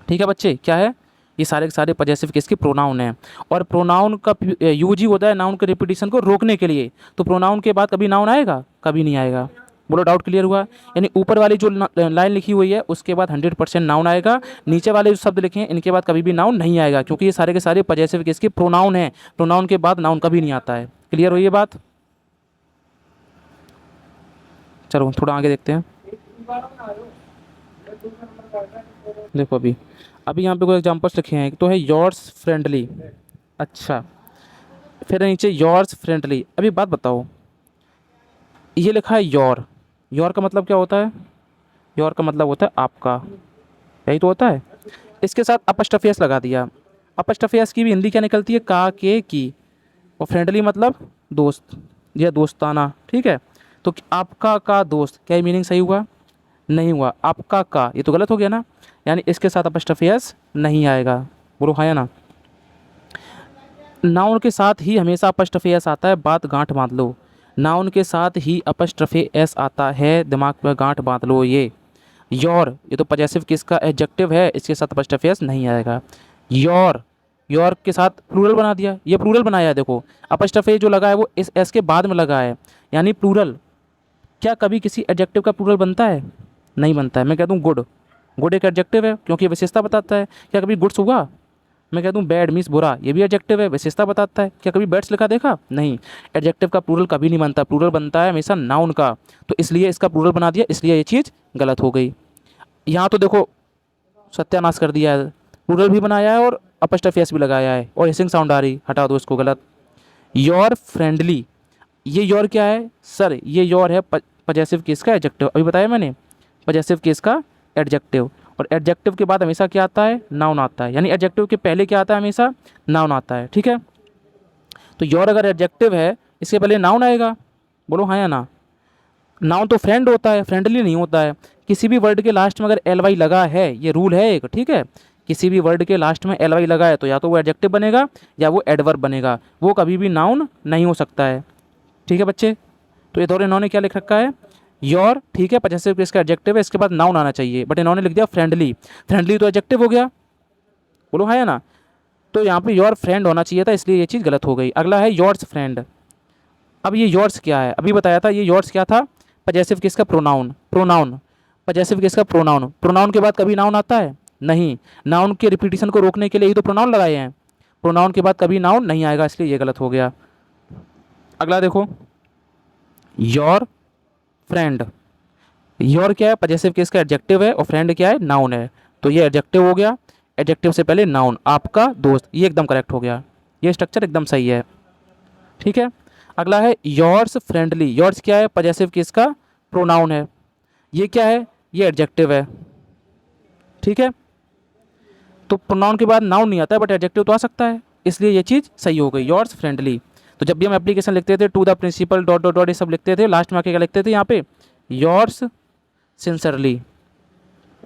ठीक है बच्चे, क्या है? ये सारे के सारे पजेसिव केस के प्रोनाउन हैं। और प्रोनाउन का यूज ही होता है नाउन के रिपीटिशन को रोकने के लिए। तो प्रोनाउन के बाद कभी नाउन आएगा? कभी नहीं आएगा। बोलो डाउट क्लियर हुआ? यानी ऊपर वाली जो लाइन लिखी हुई है उसके बाद 100% नाउन आएगा, नीचे वाले जो शब्द लिखे हैं इनके बाद कभी भी नाउन नहीं आएगा, क्योंकि ये सारे के सारे पजेसिव केस के प्रोनाउन हैं। प्रोनाउन के बाद नाउन कभी नहीं आता है। क्लियर हुई ये बात? चलो थोड़ा आगे देखते हैं। देखो अभी अभी यहाँ पे कोई एग्जांपल्स लिखे हैं। एक तो है योर्स फ्रेंडली, अच्छा, फिर नीचे योर्स फ्रेंडली। अभी बात बताओ, ये लिखा है योर, योर का मतलब क्या होता है? योर का मतलब होता है आपका, यही तो होता है। इसके साथ अपस्ट्रॉफी एस लगा दिया। अपस्ट्रॉफी एस की भी हिंदी क्या निकलती है? का, के, की। और फ्रेंडली मतलब दोस्त या दोस्ताना, ठीक है? तो आपका का दोस्त, क्या ये मीनिंग सही हुआ? नहीं हुआ। आपका का, ये तो गलत हो गया ना, यानी इसके साथ अपस्ट्रॉफी एस नहीं आएगा। बोलो हाँ या ना? नाउन के साथ ही हमेशा अपस्ट्रॉफी एस आता है, बात गांठ बांध लो। नाउन के साथ ही अपस्ट्रॉफी एस आता है, दिमाग में गांठ बांध लो ये। योर, ये तो पजेसिव केस का एडजेक्टिव है, इसके साथ अपस्ट्रॉफी एस नहीं आएगा। योर, योर के साथ प्लूरल बना दिया, ये प्लूरल बनाया है देखो, अपस्ट्रॉफी जो लगा है वो इस एस के बाद में लगा है, यानी प्लूरल। क्या कभी किसी एडजेक्टिव का प्लूरल बनता है? नहीं बनता है। मैं कह दूँ गुड, गुड एक एडजेक्टिव है क्योंकि विशेषता बताता है। क्या कभी गुड्स हुआ? मैं कह दूँ बैड मीन्स बुरा, ये भी एडजेक्टिव है, विशेषता बताता है। क्या कभी बैड्स लिखा देखा? नहीं। एडजेक्टिव का प्लूरल कभी नहीं बनता, प्लूरल बनता है हमेशा नाउन का। तो इसलिए इसका प्लूरल बना दिया, इसलिए ये चीज़ गलत हो गई। यहाँ तो देखो सत्यानाश कर दिया है, प्लूरल भी बनाया है और अपस्ट्रॉफी एस भी लगाया है और हिसिंग साउंड आ रही, हटा दो इसको, गलत। योर फ्रेंडली, ये योर क्या है सर? ये योर है पजेसिव केस का एडजेक्टिव, अभी बताया मैंने, पजेसिव केस का एडजेक्टिव। और एडजेक्टिव के बाद हमेशा क्या आता है? नाउन आता है, यानी एडजेक्टिव के पहले क्या आता है? हमेशा नाउन आता है, ठीक है? तो योर अगर एडजेक्टिव है इसके पहले नाउन आएगा। बोलो हाँ या ना? नाउन तो फ्रेंड होता है, फ्रेंडली नहीं होता है। किसी भी वर्ड के लास्ट में अगर एल वाई लगा है, ये रूल है एक, ठीक है? किसी भी वर्ड के लास्ट में एल वाई लगा है तो या तो वो एडजेक्टिव बनेगा या वो एडवर्ब बनेगा, वो कभी भी नाउन नहीं हो सकता है। ठीक है बच्चे? तो ये दौर इन्होंने क्या लिख रखा है? योर, ठीक है, पजेसिव केस का एडजेक्टिव है, इसके बाद नाउन आना चाहिए, बट इन्होंने लिख दिया फ्रेंडली। फ्रेंडली तो एडजेक्टिव हो गया, बोलो हाँ या ना? तो यहाँ पे योर फ्रेंड होना चाहिए था, इसलिए ये चीज़ गलत हो गई। अगला है योर्स फ्रेंड। अब ये योर्स क्या है? अभी बताया था ये योर्स क्या था? पजेसिव केस का प्रोनाउन, प्रोनाउन, पजेसिव केस का प्रोनाउन, प्रोनाउन के बाद कभी नाउन आता है नहीं, नाउन के रिपीटिशन को रोकने के लिए ही तो प्रोनाउन लगाए हैं, प्रोनाउन के बाद कभी नाउन नहीं आएगा, इसलिए ये गलत हो गया। अगला देखो, योर फ्रेंड, योर क्या है, पजेसिव केस का एडजेक्टिव है, और फ्रेंड क्या है, नाउन है, तो ये एडजेक्टिव हो गया, एडजेक्टिव से पहले नाउन, आपका दोस्त, ये एकदम करेक्ट हो गया, ये स्ट्रक्चर एकदम सही है, ठीक है। अगला है योर्स फ्रेंडली, योर्स क्या है, पजेसिव केस का प्रोनाउन है, ये क्या है, ये एडजेक्टिव है, ठीक है। तो प्रोनाउन के बाद नाउन नहीं आता है, बट एडजेक्टिव तो आ सकता है, इसलिए ये चीज़ सही हो गई, योर्स फ्रेंडली। तो जब भी हम एप्लीकेशन लिखते थे, to the principal dot dot dot ये सब लिखते थे, लास्ट में आके क्या लिखते थे यहाँ पे, योर्स सिंसरली,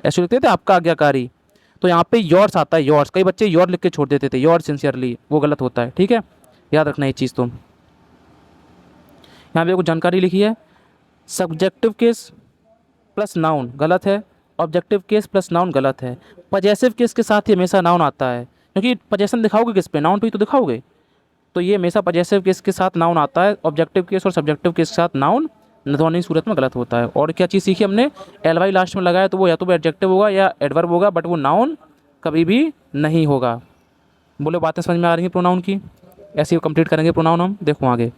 ऐसे लिखते थे, आपका आज्ञाकारी, तो यहाँ पे योर्स आता है, योर्स, कई बच्चे योर लिख के छोड़ देते थे, योर सिंसियरली, वो गलत होता है, ठीक है, याद रखना ये चीज़। तो यहाँ पे कुछ जानकारी लिखी है, सब्जेक्टिव केस प्लस नाउन गलत है, ऑब्जेक्टिव केस प्लस नाउन गलत है, पजेसिव केस के साथ ही हमेशा नाउन आता है, क्योंकि पजेशन दिखाओगे किस पे, नाउन पे ही तो दिखाओगे, तो ये हमेशा पजेसिव केस के साथ नाउन आता है, ऑब्जेक्टिव केस और सब्जेक्टिव केस के साथ नाउन दोनों सूरत में गलत होता है। और क्या चीज़ सीखी हमने, एल वाई लास्ट में लगाया तो वो या तो एडजेक्टिव होगा या एडवर्ब होगा, बट वो नाउन कभी भी नहीं होगा। बोलो बातें समझ में आ रही हैं प्रोनाउन की, ऐसे ही कंप्लीट करेंगे प्रोनाउन हम, देखो आगे।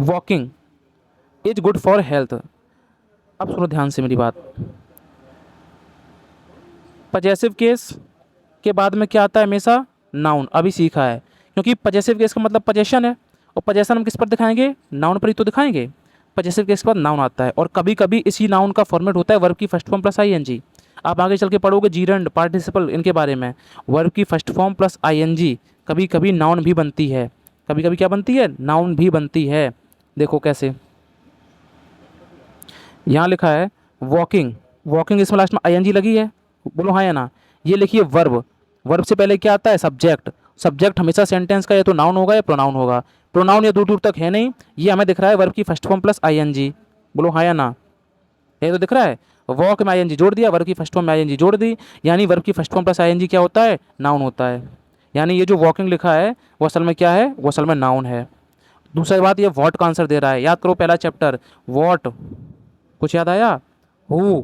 Walking is good for health, अब सुनो ध्यान से मेरी बात, पजेसिव केस के बाद में क्या आता है हमेशा, नाउन, अभी सीखा है, क्योंकि पजेसिव केस का मतलब पजेशन है, और पजेशन हम किस पर दिखाएंगे, नाउन पर ही तो दिखाएंगे, पजेसिव केस के बाद नाउन आता है, और कभी कभी इसी नाउन का फॉर्मेट होता है वर्ब की फर्स्ट फॉर्म प्लस आईएनजी, आप आगे चल के पढ़ोगे जीरंड पार्टिसिपल इनके बारे में, वर्ब की फर्स्ट फॉर्म प्लस आईएनजी कभी कभी नाउन भी बनती है, कभी कभी क्या बनती है, नाउन भी बनती है, देखो कैसे, यहाँ लिखा है वॉकिंग, वॉकिंग इसमें लास्ट में आईएनजी लगी है, बोलो हाँ या ना, ये लिखिए वर्ब, वर्ब से पहले क्या आता है, सब्जेक्ट, सब्जेक्ट हमेशा सेंटेंस का या तो नाउन होगा या प्रोनाउन होगा, प्रोनाउन या दूर दूर तक है नहीं, ये हमें दिख रहा है वर्ब की फर्स्ट फॉर्म प्लस आईएनजी, बोलो हाँ या ना, ये तो दिख रहा है, वॉक में आईएनजी जोड़ दिया, वर्ब की फर्स्ट फॉर्म में आईएनजी जोड़ दी, यानी वर्ब की फर्स्ट फॉर्म प्लस आईएनजी क्या होता है, नाउन होता है, यानी ये जो वॉकिंग लिखा है वो असल में क्या है, वो असल में नाउन है। दूसरी बात, ये वॉट का आंसर दे रहा है, याद करो पहला चैप्टर, वॉट, कुछ याद आया, हु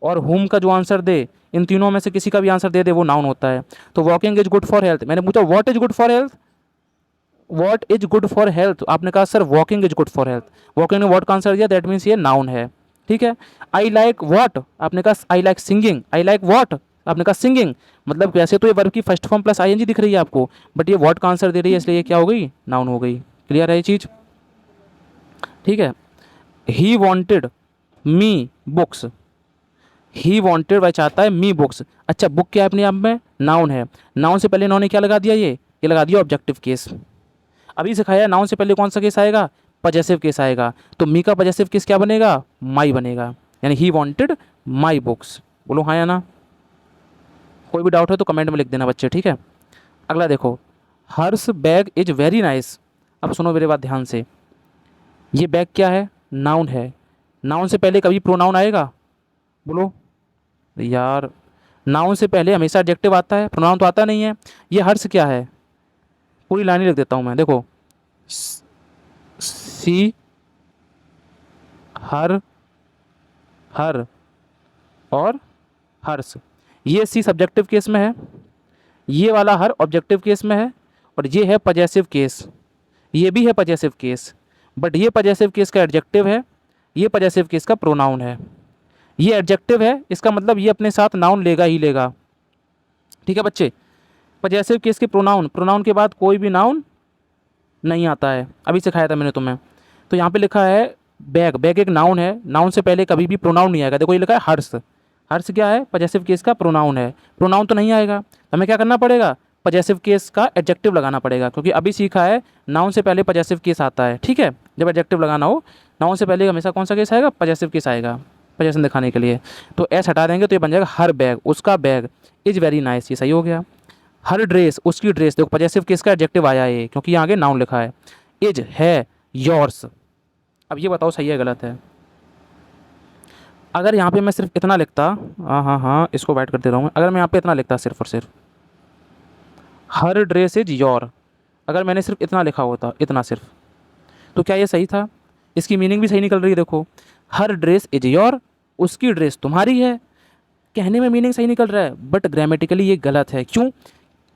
और हुम का जो आंसर दे, इन तीनों में से किसी का भी आंसर दे दे वो नाउन होता है। तो walking is good for health, मैंने पूछा what is good for health, what is good for health, आपने कहा sir walking is good for health, walking ने व्हाट का आंसर दिया, दैट मीन्स ये नाउन है, ठीक है। आई लाइक व्हाट, आपने कहा I like singing, I like what, आपने कहा सिंगिंग, मतलब वैसे तो ये वर्ब की फर्स्ट फॉर्म प्लस आईएनजी दिख रही है आपको, बट ये व्हाट का आंसर दे रही है, इसलिए ये क्या हो गई, नाउन हो गई। क्लियर है ये चीज़, ठीक है। He wanted me books, he wanted वह चाहता है मी बुक्स, अच्छा बुक क्या है अपने आप में, नाउन है, नाउन से पहले इन्होंने क्या लगा दिया, ये लगा दिया ऑब्जेक्टिव केस, अभी सिखाया नाउन से पहले कौन सा केस आएगा, पजेसिव केस आएगा, तो मी का पजेसिव केस क्या बनेगा, माई बनेगा, यानी ही वॉन्टेड माई बुक्स, बोलो हाँ या ना। कोई भी डाउट है तो कमेंट में लिख देना बच्चे, ठीक है। अगला देखो, hers bag is very nice, अब सुनो मेरे बात ध्यान से, ये बैग क्या है, नाउन है, नाउन से पहले कभी प्रोनाउन आएगा, बोलो यार, नाउन से पहले हमेशा एडजेक्टिव आता है, प्रोनाउन तो आता नहीं है। ये हर्ष क्या है, पूरी लाइन ही लिख देता हूँ मैं, देखो, सी, हर, हर और हर्ष, ये सी सब्जेक्टिव केस में है, ये वाला हर ऑब्जेक्टिव केस में है, और ये है पजेसिव केस, ये भी है पजेसिव केस, बट ये पजेसिव केस का एडजेक्टिव है, ये पजेसिव केस का प्रोनाउन है, ये एडजेक्टिव है, इसका मतलब ये अपने साथ नाउन लेगा ही लेगा, ठीक है बच्चे। पजेसिव केस के प्रोनाउन, प्रोनाउन के बाद कोई भी नाउन नहीं आता है, अभी सिखाया था मैंने तुम्हें। तो यहाँ पे लिखा है बैग, बैग एक नाउन है, नाउन से पहले कभी भी प्रोनाउन नहीं आएगा, देखो ये लिखा है हर्ष, हर्ष क्या है, पजेसिव केस का प्रोनाउन है, प्रोनाउन तो नहीं आएगा, हमें क्या करना पड़ेगा, पजेसिव केस का एडजेक्टिव लगाना पड़ेगा, क्योंकि अभी सीखा है नाउन से पहले पजेसिव केस आता है, ठीक है। जब एडजेक्टिव लगाना हो नाउन से पहले हमेशा कौन सा केस आएगा, पजेसिव केस आएगा, पजेशन दिखाने के लिए। तो एस हटा देंगे तो ये बन जाएगा हर बैग, उसका बैग, इज वेरी नाइस, ये सही हो गया। हर ड्रेस, उसकी ड्रेस, देखो पजेसिव केस का एडजेक्टिव आया है क्योंकि यहाँ आगे नाउन लिखा है, इज है, योर्स, अब ये बताओ सही है गलत है। अगर यहाँ पे मैं सिर्फ इतना लिखता, हाँ इसको वाइट कर दे रहा हूँ मैं, अगर मैं यहाँ पे इतना लिखता सिर्फ और सिर्फ हर ड्रेस इज योर, अगर मैंने सिर्फ इतना लिखा होता, इतना सिर्फ, तो क्या ये सही था, इसकी मीनिंग भी सही निकल रही है, देखो हर ड्रेस इज योर, उसकी ड्रेस तुम्हारी है। कहने में मीनिंग सही निकल रहा है बट ग्रामेटिकली ये गलत है। क्यों?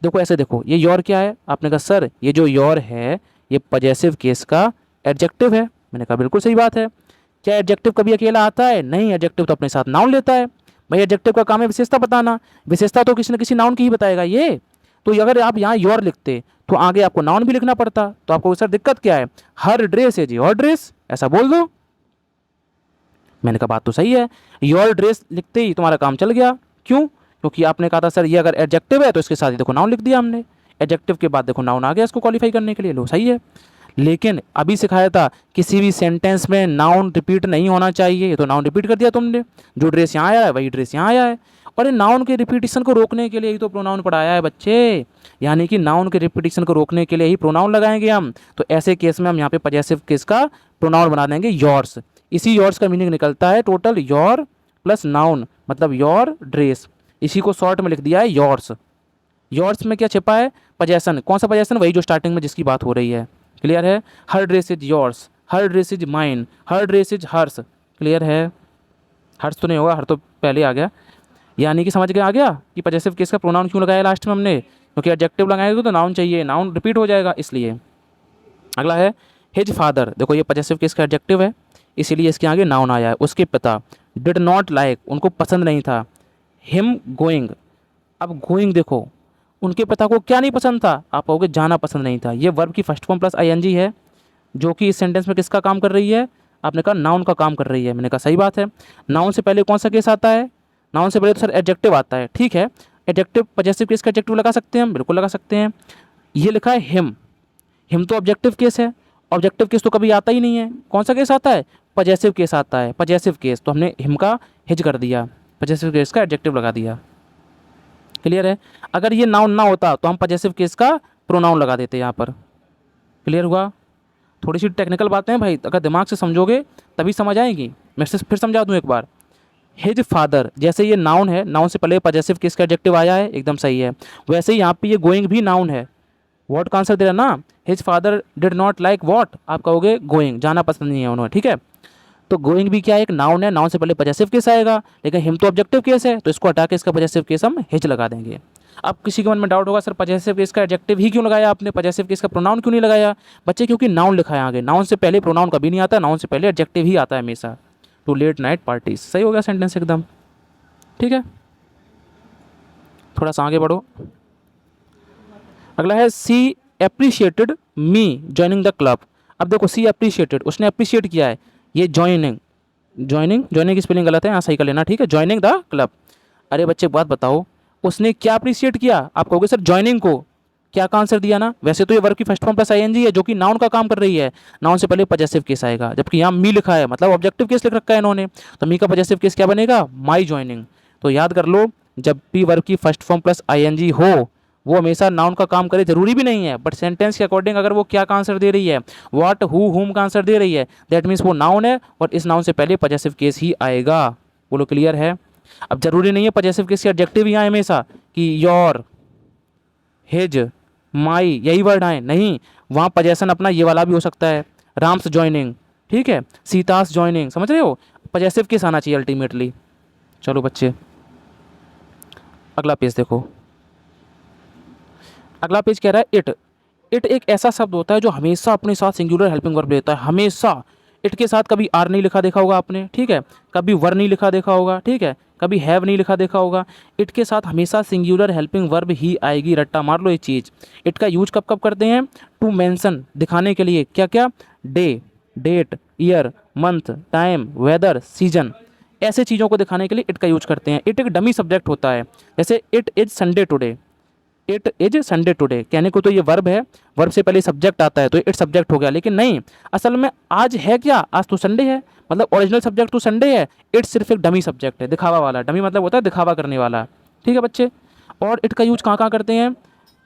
देखो ऐसे देखो, ये योर क्या है? आपने कहा सर ये जो योर है ये पजेसिव केस का एडजेक्टिव है। मैंने कहा बिल्कुल सही बात है। क्या एडजेक्टिव कभी अकेला आता है? नहीं, एडजेक्टिव तो अपने साथ नाउन लेता है। भाई एडजेक्टिव का काम है विशेषता बताना, विशेषता तो किसी न किसी नाउन की ही बताएगा ये। तो अगर आप यहाँ योर लिखते तो आगे आपको नाउन भी लिखना पड़ता, तो आपको सर दिक्कत क्या है? Her dress is your dress, ऐसा बोल दो। मैंने कहा बात तो सही है, योर ड्रेस लिखते ही तुम्हारा काम चल गया। क्यों? क्योंकि आपने कहा था सर ये अगर एडजेक्टिव है तो इसके साथ ही देखो नाउन लिख दिया हमने, एडजेक्टिव के बाद देखो नाउन आ गया इसको क्वालिफाई करने के लिए, लो सही है। लेकिन अभी सिखाया था किसी भी सेंटेंस में नाउन रिपीट नहीं होना चाहिए, ये तो नाउन रिपीट कर दिया तुमने। जो ड्रेस यहाँ आया है वही ड्रेस यहाँ आया है। और ये नाउन के रिपीटिशन को रोकने के लिए ही तो प्रोनाउन पढ़ाया है बच्चे, यानी कि नाउन के रिपीटिशन को रोकने के लिए ही प्रोनाउन लगाएंगे हम। तो ऐसे केस में हम यहाँ पे पजेसिव केस का प्रोनाउन बना देंगे योर्स। इसी योर्स का मीनिंग निकलता है टोटल योर प्लस नाउन, मतलब योर ड्रेस। इसी को शॉर्ट में लिख दिया है योर्स। योर्स में क्या छिपा है? पजेशन। कौन सा पजेशन? वही जो स्टार्टिंग में जिसकी बात हो रही है। क्लियर है? Her dress is yours, her dress is mine, her dress is hers. Clear है? हर्स तो नहीं होगा, हर तो पहले आ गया। यानी कि समझ गया आ गया कि पजेसिव केस का प्रोनाउन क्यों लगाया लास्ट में हमने? क्योंकि एडजेक्टिव लगाएंगे तो नाउन चाहिए, नाउन रिपीट हो जाएगा इसलिए। अगला है हिज फादर। देखो ये पजेसिव केस का एडजेक्टिव है, इसीलिए इसके आगे नाउन आया है। उसके पिता डिड नॉट लाइक, उनको पसंद नहीं था। हिम गोइंग, अब गोइंग देखो उनके पिता को क्या नहीं पसंद था? आप कहोगे जाना पसंद नहीं था। ये वर्ब की फर्स्ट फॉर्म प्लस आईएनजी है जो कि इस सेंटेंस में किसका काम कर रही है? आपने कहा नाउन का काम कर रही है। मैंने कहा सही बात है। नाउन से पहले कौन सा केस आता है? नाउन से पहले तो सर एडजेक्टिव आता है, ठीक है। एडजेक्टिव पजेसिव केस का एडजेक्टिव लगा सकते हैं हम, बिल्कुल लगा सकते हैं। ये लिखा है हिम, हिम तो ऑब्जेक्टिव केस है, ऑब्जेक्टिव केस तो कभी आता ही नहीं है। कौन सा केस आता है? पजेसिव केस आता है, पजेसिव केस। तो हमने हिम का हिज कर दिया, पजेसिव केस का एडजेक्टिव लगा दिया। क्लियर है? अगर ये नाउन ना होता तो हम पजेसिव केस का प्रोनाउन लगा देते यहाँ पर। क्लियर हुआ? थोड़ी सी टेक्निकल बातें हैं भाई, अगर दिमाग से समझोगे तभी समझ आएगी। मैं फिर समझा दूँ एक बार। हिज फादर, जैसे ये नाउन है, नाउन से पहले पजेसिव केस का एडजेक्टिव आया है, एकदम सही है। वैसे ही यहाँ पे ये गोइंग भी नाउन है। व्हाट का आंसर दे रहा ना? His father did not like what? आप कहोगे गोइंग, जाना पसंद नहीं है उन्होंने, ठीक है। तो गोइंग भी क्या है? एक नाउन है, नाउन से पहले पजेसिव केस आएगा, लेकिन हिम तो ऑब्जेक्टिव केस है, तो इसको हटा के इसका पजेसिव केस हम हिज लगा देंगे। अब किसी के मन में डाउट होगा सर पजेसिव केस का एडजेक्टिव ही क्यों लगाया आपने, पजेसिव केस का प्रोनाउन क्यों नहीं लगाया? बच्चे क्योंकि नाउन लिखा है आगे, नाउन से पहले प्रोनाउन कभी नहीं आता, नाउन से पहले एडजेक्टिव ही आता है हमेशा। टू लेट नाइट पार्टीज, सही हो गया सेंटेंस एकदम, ठीक है। थोड़ा सा आगे बढ़ो। अगला है she appreciated me joining the club. अब देखो सी एप्रिशिएटेड, उसने अप्रिशिएट किया है। ये ज्वाइनिंग, ज्वाइनिंग की स्पेलिंग गलत है, यहाँ सही कर लेना, ठीक है। Joining the club. अरे बच्चे बात बताओ, उसने क्या अप्रिशिएट किया? आप कहोगे सर ज्वाइनिंग को। क्या का आंसर दिया ना? वैसे तो ये वर्ब की फर्स्ट फॉर्म प्लस आईएनजी है जो कि नाउन का काम कर रही है, नाउन से पहले पजेसिव केस आएगा, जबकि यहाँ मी लिखा है, मतलब ऑब्जेक्टिव केस लिख रखा है इन्होंने। तो मी का पजेसिव केस क्या बनेगा? माई ज्वाइनिंग। तो याद कर लो, जब भी वर्ब की फर्स्ट फॉर्म प्लस आईएनजी हो वो हमेशा नाउन का काम करे, जरूरी भी नहीं है, बट सेंटेंस के अकॉर्डिंग अगर वो क्या का आंसर दे रही है, व्हाट, हु, हुम का आंसर दे रही है, दैट मीन्स वो नाउन है और इस नाउन से पहले पजेसिव केस ही आएगा। बोलो क्लियर है? अब जरूरी नहीं है पजेसिव केस के एडजेक्टिव ही आए हमेशा कि योर, हिज, माई यही वर्ड आए, नहीं। वहाँ पजेशन अपना ये वाला भी हो सकता है, राम्स ज्वाइनिंग, ठीक है, सीतास ज्वाइनिंग, समझ रहे हो? पजेसिव केस आना चाहिए अल्टीमेटली। चलो बच्चे अगला पेज देखो। अगला पेज कह रहा है इट। इट एक ऐसा शब्द होता है जो हमेशा अपने साथ सिंगुलर हेल्पिंग वर्ब लेता है, हमेशा। इट के साथ कभी आर नहीं लिखा देखा होगा आपने, ठीक है, कभी वर नहीं लिखा देखा होगा, ठीक है, कभी हैव नहीं लिखा देखा होगा। इट के साथ हमेशा सिंगुलर हेल्पिंग वर्ब ही आएगी, रट्टा मार लो ये चीज़। इट का यूज कब कब करते हैं? टू मेंशन, दिखाने के लिए, क्या क्या? Day, date, year, month, time, weather, season, ऐसे चीज़ों को दिखाने के लिए इट का यूज करते हैं। इट एक डमी सब्जेक्ट होता है, जैसे it is Sunday today, it is Sunday today कहने को तो ये वर्ब है, वर्ब से पहले सब्जेक्ट आता है तो इट सब्जेक्ट हो गया, लेकिन नहीं, असल में आज है क्या? आज तो संडे है, मतलब ओरिजिनल सब्जेक्ट तो संडे है, इट सिर्फ एक डमी सब्जेक्ट है, दिखावा वाला। डमी मतलब होता है दिखावा करने वाला, ठीक है बच्चे। और इट का यूज कहाँ कहाँ करते हैं?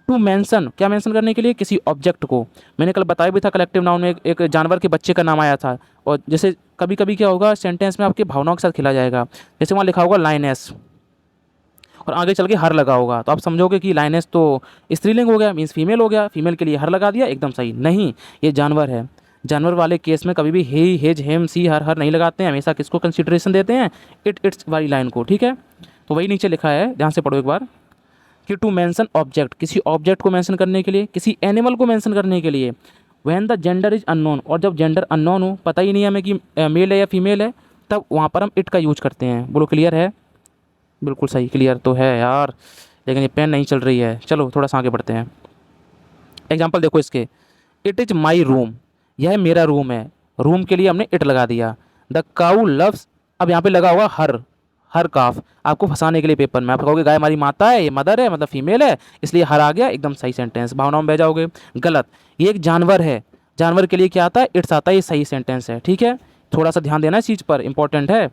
टू मेंशन, क्या मेंशन करने के लिए? किसी ऑब्जेक्ट को। मैंने कल बताया भी था कलेक्टिव नाउन में एक जानवर के बच्चे का नाम आया था, और जैसे कभी कभी क्या होगा सेंटेंस में आपकी भावनाओं के साथ खिला जाएगा, जैसे वहाँ लिखा होगा लाइनेस और आगे चल के हर लगा होगा, तो आप समझोगे कि लाइनेस तो स्त्रीलिंग हो गया, मीन्स फीमेल हो गया, फीमेल के लिए हर लगा दिया, एकदम सही नहीं, ये जानवर है। जानवर वाले केस में कभी भी ही, हिज, हिम, सी, हर नहीं लगाते हैं, हमेशा किसको कंसिडरेशन देते हैं, इट, इट्स वाली लाइन को, ठीक है। तो वही नीचे लिखा है, ध्यान से पढ़ो एक बार, कि टू मेंशन ऑब्जेक्ट, किसी ऑब्जेक्ट को मेंशन करने के लिए, किसी एनिमल को मेंशन करने के लिए, when the gender is unknown, और जब जेंडर अननोन हो, पता ही नहीं है हमें कि मेल है या फीमेल है, तब वहाँ पर हम इट का यूज करते हैं। बोलो क्लियर है? बिल्कुल सही, क्लियर तो है यार, लेकिन ये पेन नहीं चल रही है। चलो थोड़ा सा आगे बढ़ते हैं। एग्जाम्पल देखो इसके, इट इज़ माई रूम, यह मेरा रूम है, रूम के लिए हमने इट लगा दिया। द काऊ लव्स, अब यहाँ पे लगा हुआ हर काफ, आपको फंसाने के लिए पेपर में। आप कहोगे गाय हमारी माता है, ये मदर है, मतलब फीमेल है, इसलिए हर आ गया, एकदम सही सेंटेंस, भावनाओं में बह जाओगे। गलत, ये एक जानवर है, जानवर के लिए क्या आता है, इट्स आता है, ये सही सेंटेंस है, ठीक है। थोड़ा सा ध्यान देना इस चीज़ पर, इंपॉर्टेंट है।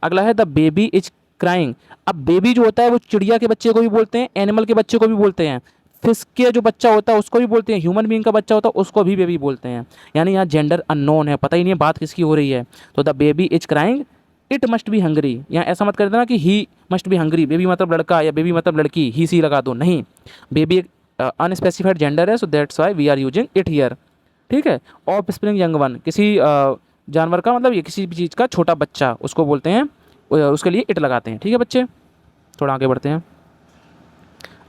अगला है द बेबी इज क्राइंग। अब बेबी जो होता है वो चिड़िया के बच्चे को भी बोलते हैं, एनिमल के बच्चे को भी बोलते हैं, फिश के जो बच्चा होता है उसको भी बोलते हैं, ह्यूमन बीइंग का बच्चा होता है उसको भी बेबी बोलते हैं। यानी यहाँ जेंडर अननोन है, पता ही नहीं है बात किसकी हो रही है। तो the baby is crying, it must be hungry. यहाँ ऐसा मत कर देना कि he must be hungry, baby मतलब लड़का या बेबी मतलब लड़की, ही सी लगा दो, नहीं, बेबी एक अनस्पेसिफाइड जेंडर है, so that's why we are using it here, ठीक है। ऑफ स्प्रिंग यंग वन, किसी जानवर का मतलब ये किसी भी चीज़ का छोटा बच्चा, उसको बोलते हैं, उसके लिए इट लगाते हैं, ठीक है बच्चे। थोड़ा आगे बढ़ते हैं।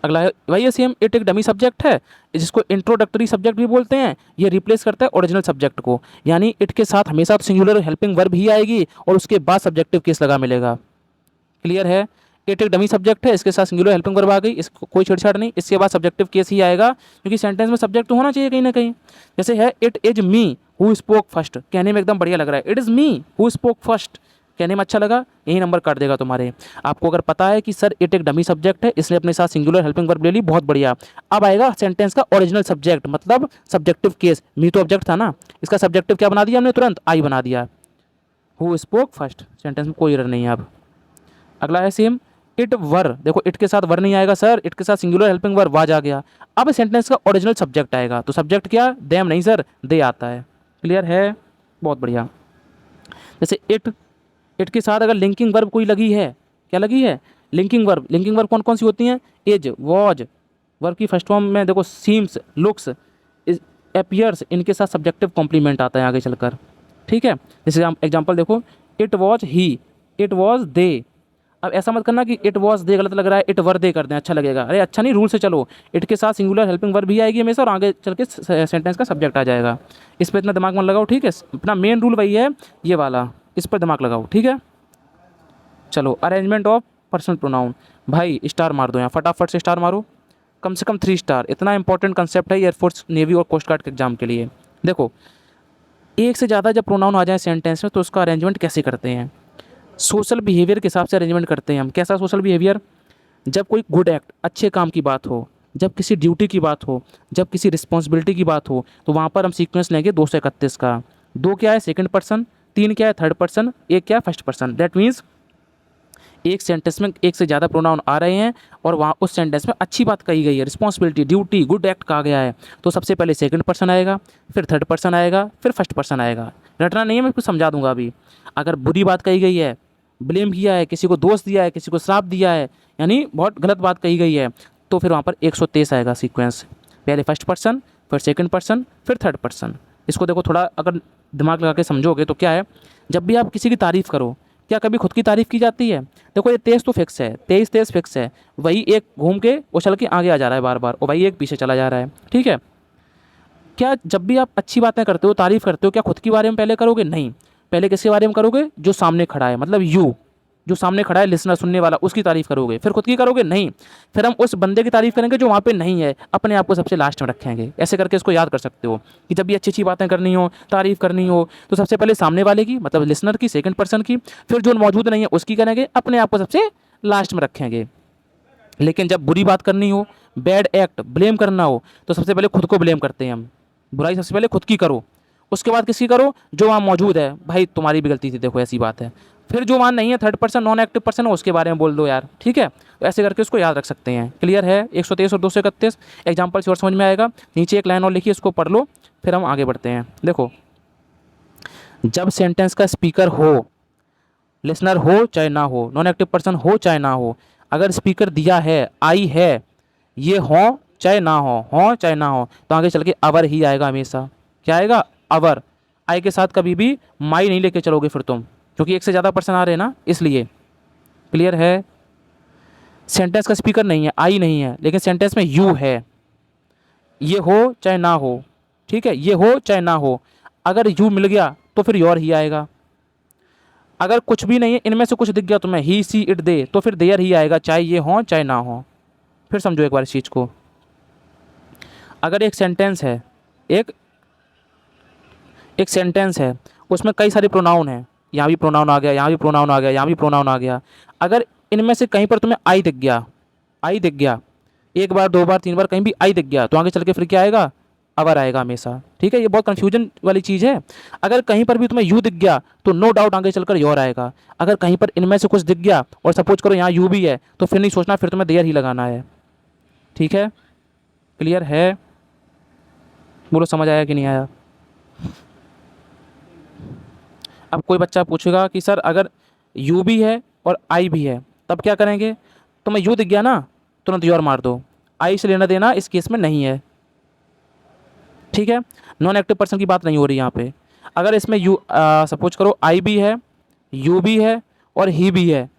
अगला है वही है सेम, इट एक डमी सब्जेक्ट है, जिसको इंट्रोडक्टरी सब्जेक्ट भी बोलते हैं, ये रिप्लेस करता है ओरिजिनल सब्जेक्ट को। यानी इट के साथ हमेशा तो सिंगुलर हेल्पिंग वर्ब ही आएगी और उसके बाद सब्जेक्टिव केस लगा मिलेगा। क्लियर है? इट एक डमी सब्जेक्ट है, इसके साथ सिंगुलर हेल्पिंग वर्ब आ गई, इसको कोई छेड़छाड़ नहीं, इसके बाद सब्जेक्टिव केस ही आएगा, क्योंकि सेंटेंस में सब्जेक्ट तो होना चाहिए कहीं ना कहीं। जैसे है it is me who spoke first, कहने में एकदम बढ़िया लग रहा है, it is me who spoke first, कहने में अच्छा लगा, यही नंबर काट देगा तुम्हारे। आपको अगर पता है कि सर इट एक डमी सब्जेक्ट है, इसने अपने साथ सिंगुलर हेल्पिंग वर्ब ले ली, बहुत बढ़िया। अब आएगा सेंटेंस का ओरिजिनल सब्जेक्ट, मतलब सब्जेक्टिव केस। मी तो ऑब्जेक्ट था ना, इसका सब्जेक्टिव क्या बना दिया हमने, तुरंत आई बना दिया, हु स्पोक फर्स्ट, सेंटेंस में कोई एरर नहीं है। अब अगला है सेम, इट वर, देखो इट के साथ वर नहीं आएगा सर, इट के साथ सिंगुलर हेल्पिंग वर्ब वाज आ गया। अब सेंटेंस का ओरिजिनल सब्जेक्ट आएगा, तो सब्जेक्ट क्या, देम नहीं सर, दे आता है। क्लियर है? बहुत बढ़िया। जैसे इट के साथ अगर लिंकिंग वर्ब कोई लगी है, क्या लगी है, लिंकिंग वर्ब। लिंकिंग वर्ब कौन कौन सी होती हैं, इज, वॉज, वर्ब की फर्स्ट फॉर्म में देखो सीम्स, लुक्स, अपीयर्स, इनके साथ सब्जेक्टिव कॉम्प्लीमेंट आता है आगे चलकर, ठीक है। जैसे एग्जाम्पल देखो, it was he, it was they. अब ऐसा मत करना कि इट वॉज दे गलत लग रहा है, इट वर दे कर दें, अच्छा लगेगा, अरे अच्छा नहीं, रूल से चलो। इट के साथ सिंगुलर हेल्पिंग वर्ब भी आएगी हमेशा और आगे चल के सेंटेंस का सब्जेक्ट आ जाएगा। इस पर इतना दिमाग मत लगाओ, ठीक है, अपना मेन रूल वही है ये वाला, इस पर दिमाग लगाओ, ठीक है। चलो अरेंजमेंट ऑफ पर्सनल प्रोनाउन, भाई स्टार मार दो यहाँ, फटाफट से स्टार मारो, कम से कम 3 स्टार, इतना इंपॉर्टेंट कंसेप्ट है एयरफोर्स, नेवी और कोस्ट गार्ड के एग्जाम के लिए। देखो एक से ज़्यादा जब प्रोनाउन आ जाए सेंटेंस में तो उसका अरेंजमेंट कैसे करते हैं, सोशल बिहेवियर के हिसाब से अरेंजमेंट करते हैं हम। कैसा सोशल बिहेवियर, जब कोई गुड एक्ट, अच्छे काम की बात हो, जब किसी ड्यूटी की बात हो, जब किसी रिस्पॉन्सिबिलिटी की बात हो, तो वहाँ पर हम सीक्वेंस लेंगे 231 का। 2 क्या है सेकंड पर्सन, 3 क्या है थर्ड पर्सन, 1 क्या है फर्स्ट पर्सन। दैट मीन्स एक सेंटेंस में एक से ज़्यादा प्रोनाउन आ रहे हैं और वहाँ उस सेंटेंस में अच्छी बात कही गई है, रिस्पॉन्सिबिलिटी, ड्यूटी, गुड एक्ट कहा गया है, तो सबसे पहले सेकंड पर्सन आएगा, फिर थर्ड पर्सन आएगा, फिर फर्स्ट पर्सन आएगा। रटना नहीं है, मैं कुछ समझा दूंगा अभी। अगर बुरी बात कही गई है, ब्लेम किया है, किसी को दोष दिया है, किसी को श्राप दिया है, यानी बहुत गलत बात कही गई है, तो फिर वहाँ पर 123 आएगा सीक्वेंस, पहले फर्स्ट पर्सन, फिर सेकंड पर्सन, फिर थर्ड पर्सन। इसको देखो थोड़ा अगर दिमाग लगा के समझोगे तो क्या है, जब भी आप किसी की तारीफ़ करो, क्या कभी खुद की तारीफ़ की जाती है? देखो ये 23 तो फिक्स है, 23 फिक्स है, वही एक घूम के उछल के आगे आ जा रहा है बार बार, और वही एक पीछे चला जा रहा है, ठीक है। क्या जब भी आप अच्छी बातें करते हो, तारीफ़ करते हो, क्या खुद के बारे में पहले करोगे? नहीं, पहले किसके बारे में करोगे, जो सामने खड़ा है, मतलब यू, जो सामने खड़ा है लिसनर, सुनने वाला, उसकी तारीफ़ करोगे, फिर खुद की करोगे? नहीं, फिर हम उस बंदे की तारीफ़ करेंगे जो वहाँ पे नहीं है, अपने आप को सबसे लास्ट में रखेंगे। ऐसे करके इसको याद कर सकते हो कि जब भी अच्छी अच्छी बातें करनी हो, तारीफ़ करनी हो, तो सबसे पहले सामने वाले की, मतलब लिसनर की, सेकंड पर्सन की, फिर जो मौजूद नहीं है उसकी करेंगे, अपने आप को सबसे लास्ट में रखेंगे। लेकिन जब बुरी बात करनी हो, बैड एक्ट, ब्लेम करना हो, तो सबसे पहले खुद को ब्लेम करते हैं हम। बुराई सबसे पहले खुद की करो, उसके बाद किसकी करो, जो वहाँ मौजूद है, भाई तुम्हारी भी गलती थी, देखो ऐसी बात है। फिर जो वहाँ नहीं है, third person, non active person है, उसके बारे में बोल दो यार, ठीक है। तो ऐसे करके उसको याद रख सकते हैं। क्लियर है? 123 और 231 एग्जाम्पल से और समझ में आएगा। नीचे एक लाइन और लिखिए, इसको पढ़ लो, फिर हम आगे बढ़ते हैं। देखो, जब सेंटेंस का स्पीकर हो, लिसनर हो चाहे ना हो, नॉन एक्टिव पर्सन हो चाहे ना हो, अगर स्पीकर दिया है, आई है, ये हो चाहे ना हो चाहे ना हो, तो आगे चल के अवर ही आएगा हमेशा। क्या आएगा? अवर। आई के साथ कभी भी माई नहीं लेके चलोगे फिर तुम, क्योंकि एक से ज़्यादा पर्सन आ रहे हैं ना, इसलिए। क्लियर है? सेंटेंस का स्पीकर नहीं है, आई नहीं है, लेकिन सेंटेंस में यू है। ये हो चाहे ना हो, ठीक है, ये हो चाहे ना हो। अगर यू मिल गया तो फिर योर ही आएगा। अगर कुछ भी नहीं है, इनमें से कुछ दिख गया तुम्हें, ही सी इट दे, तो फिर देयर ही आएगा, चाहे ये हो चाहे ना हो। फिर समझो एक बार इस चीज़ को। अगर एक सेंटेंस है, एक एक सेंटेंस है, उसमें कई सारे प्रोनाउन हैं, यहाँ भी प्रोनाउन आ गया, यहाँ भी प्रोनाउन आ गया, यहाँ भी प्रोनाउन आ गया। अगर इनमें से कहीं पर तुम्हें आई दिख गया, आई दिख गया, एक बार, दो बार, तीन बार कहीं भी आई दिख गया, तो आगे चल के फिर क्या आएगा? अवर आएगा हमेशा। ठीक है, ये बहुत कन्फ्यूजन वाली चीज़ है। अगर कहीं पर भी तुम्हें यू दिख गया तो नो डाउट आगे चलकर योर आएगा। अगर कहीं पर इनमें से कुछ दिख गया और सपोज करो यहाँ यू भी है, तो फिर नहीं सोचना, फिर तुम्हें देयर ही लगाना है। ठीक है, क्लियर है? बोलो समझ आया कि नहीं आया? अब कोई बच्चा पूछेगा कि सर अगर यू भी है और आई भी है तब क्या करेंगे? तो मैं यू दिख गया ना, तुरंत योर मार दो, आई से लेना देना इस केस में नहीं है। ठीक है, नॉन एक्टिव पर्सन की बात नहीं हो रही यहाँ पे। अगर इसमें यू सपोज करो आई भी है, यू भी है और ही भी है,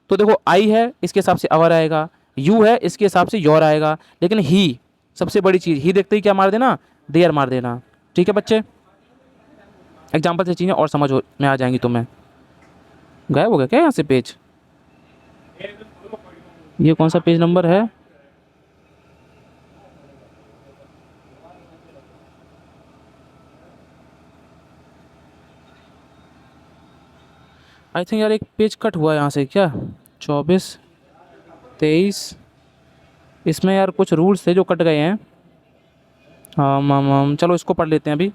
तो देखो आई है इसके हिसाब से अवर आएगा, यू है इसके हिसाब से योर आएगा, लेकिन ही सबसे बड़ी चीज़, ही देखते ही क्या मार देना? देयर मार देना। ठीक है बच्चे, एग्जाम्पल से चीज़ें और समझ में आ जाएंगी तुम्हें। गायब हो गया क्या यहाँ से पेज? ये कौन सा पेज नंबर है? आई थिंक यार एक पेज कट हुआ यहाँ से क्या? 24, 23, इसमें यार कुछ रूल्स थे जो कट गए हैं। हाँ चलो इसको पढ़ लेते हैं अभी,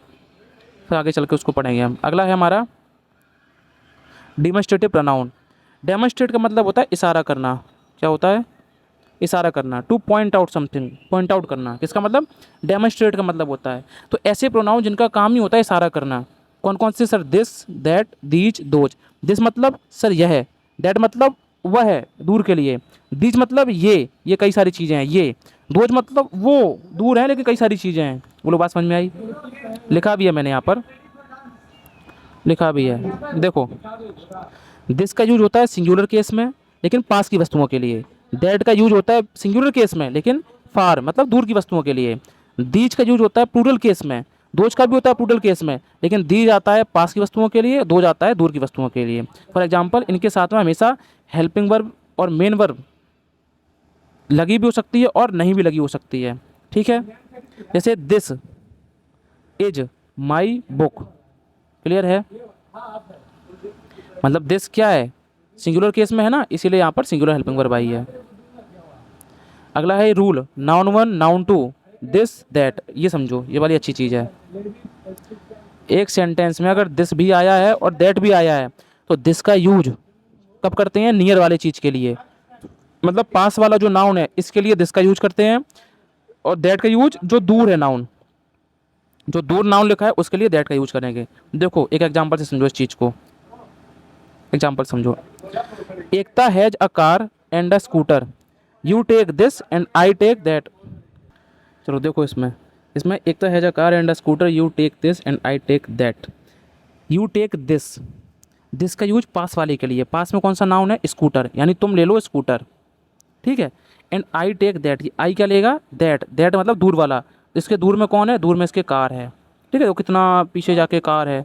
फिर आगे चल के उसको पढ़ेंगे हम। अगला है हमारा डिमॉन्स्ट्रेटिव प्रोनाउन। डेमोन्स्ट्रेट का मतलब होता है इशारा करना। क्या होता है? इशारा करना। Two point out something, point out करना, किसका मतलब? डेमोन्स्ट्रेट का मतलब होता है। तो ऐसे प्रोनाउन जिनका काम ही होता है इशारा करना, कौन कौन से? Sir this, that, these, those. This मतलब सर यह है, दैट मतलब वह है दूर के लिए, दीज मतलब ये कई सारी चीज़ें हैं ये, दोज मतलब वो दूर है लेकिन कई सारी चीज़ें हैं। बोलो बात समझ में आई? लिखा भी है मैंने यहाँ पर, लिखा भी है देखो। दिस का यूज होता है सिंगुलर केस में लेकिन पास की वस्तुओं के लिए। दैट का यूज होता है सिंगुलर केस में लेकिन फार मतलब दूर की वस्तुओं के लिए। दीज का यूज होता है प्लूरल केस में। दोज का भी होता है प्लूरल केस में, लेकिन दीज आता है पास की वस्तुओं के लिए, दोज आता है दूर की वस्तुओं के लिए। फॉर एग्जाम्पल इनके साथ में हमेशा हेल्पिंग वर्ब और मेन वर्ब लगी भी हो सकती है और नहीं भी लगी हो सकती है। ठीक है, जैसे this is my book. Clear है? मतलब दिस क्या है? सिंगुलर केस में है ना, इसीलिए यहाँ पर सिंगुलर हेल्पिंग वर्ब आई है। अगला है rule, noun one, noun two, this, that. ये समझो, ये वाली अच्छी चीज़ है। एक सेंटेंस में अगर दिस भी आया है और दैट भी आया है तो दिस का यूज कब करते हैं? नियर वाले चीज़ के लिए, मतलब पास वाला जो नाउन है इसके लिए दिस का यूज करते हैं, और दैट का यूज जो दूर है नाउन, जो दूर नाउन लिखा है उसके लिए दैट का यूज करेंगे। देखो एक एग्जांपल से समझो इस चीज़ को। एग्जाम्पल समझो। Ekta has a car and a scooter, you take this and I take that. चलो देखो इसमें Ekta has a car and a scooter, you take this and I take that. You take this, this का use पास वाले के लिए। पास में कौन सा नाउन है? स्कूटर, यानी तुम ले लो स्कूटर। ठीक है, एंड आई टेक दैट, आई क्या लेगा? दैट। दैट मतलब दूर वाला, इसके दूर में कौन है? दूर में इसके कार है। ठीक है, वो कितना पीछे जाके कार है।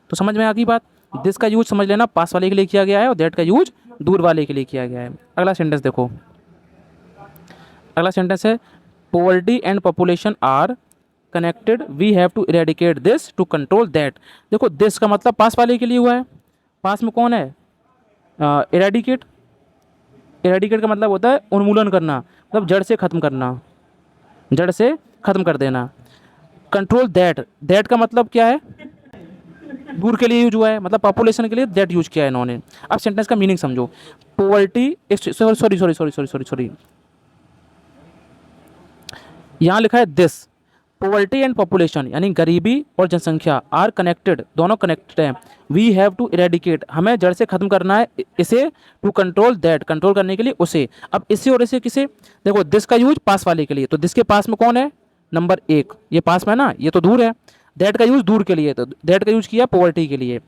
तो समझ में आ गई बात? दिस का यूज समझ लेना पास वाले के लिए किया गया है और दैट का यूज दूर वाले के लिए किया गया है। अगला सेंटेंस देखो, अगला सेंटेंस है poverty and population are connected, we have to eradicate this to control that. देखो दिस का मतलब पास वाले के लिए हुआ है, पास में कौन है? इरेडिकेट। इरेडिकेट का मतलब होता है उन्मूलन करना, मतलब जड़ से ख़त्म करना, जड़ से ख़त्म कर देना। कंट्रोल दैट, दैट का मतलब क्या है? दूर के लिए यूज हुआ है, मतलब पॉपुलेशन के लिए दैट यूज किया है इन्होंने। अब सेंटेंस का मीनिंग समझो। पॉवर्टी, सॉरी यहाँ लिखा है दिस। पॉवर्टी एंड पॉपुलेशन यानी गरीबी और जनसंख्या आर कनेक्टेड, दोनों कनेक्टेड हैं। वी हैव टू इरेडिकेट, हमें जड़ से खत्म करना है इसे, टू कंट्रोल दैट, कंट्रोल करने के लिए उसे। अब इसे और इसे किसे? देखो दिस का यूज पास वाले के लिए, तो दिस के पास में कौन है? नंबर 1, ये पास में है ना, ये तो दूर है। दैट का यूज़ दूर के लिए, तो दैट का यूज़ किया पॉवर्टी के लिए।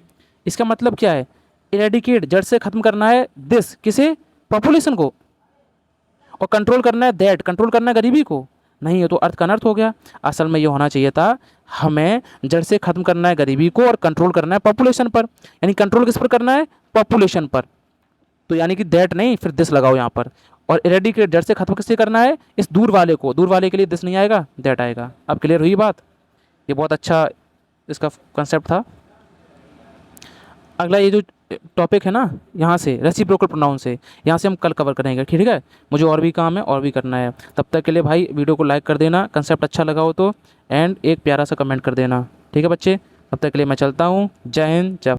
इसका मतलब क्या है, इरेडिकेट जड़ से ख़त्म करना है दिस, किसे, पॉपुलेशन को, और कंट्रोल करना है दैट, कंट्रोल करना है गरीबी को। नहीं, ये तो अर्थ का अनर्थ हो गया। असल में ये होना चाहिए था, हमें जड़ से ख़त्म करना है गरीबी को और कंट्रोल करना है पॉपुलेशन पर। यानी कंट्रोल किस पर करना है, पॉपुलेशन पर। तो यानी कि दैट नहीं, फिर दिस लगाओ यहाँ पर। और इरेडिकेट जड़ से खत्म किससे करना है, इस दूर वाले को, दूर वाले के लिए दिस नहीं आएगा, दैट आएगा। अब क्लियर हुई बात। ये बहुत अच्छा इसका कंसेप्ट था। अगला ये जो टॉपिक है ना, यहाँ से रेसिप्रोकल प्रोनाउन से, यहाँ से हम कल कवर करेंगे, ठीक है। मुझे और भी काम है, और भी करना है। तब तक के लिए भाई वीडियो को लाइक कर देना, कंसेप्ट अच्छा लगा हो तो, एंड एक प्यारा सा कमेंट कर देना, ठीक है बच्चे। तब तक के लिए मैं चलता हूँ। जय हिंद, जय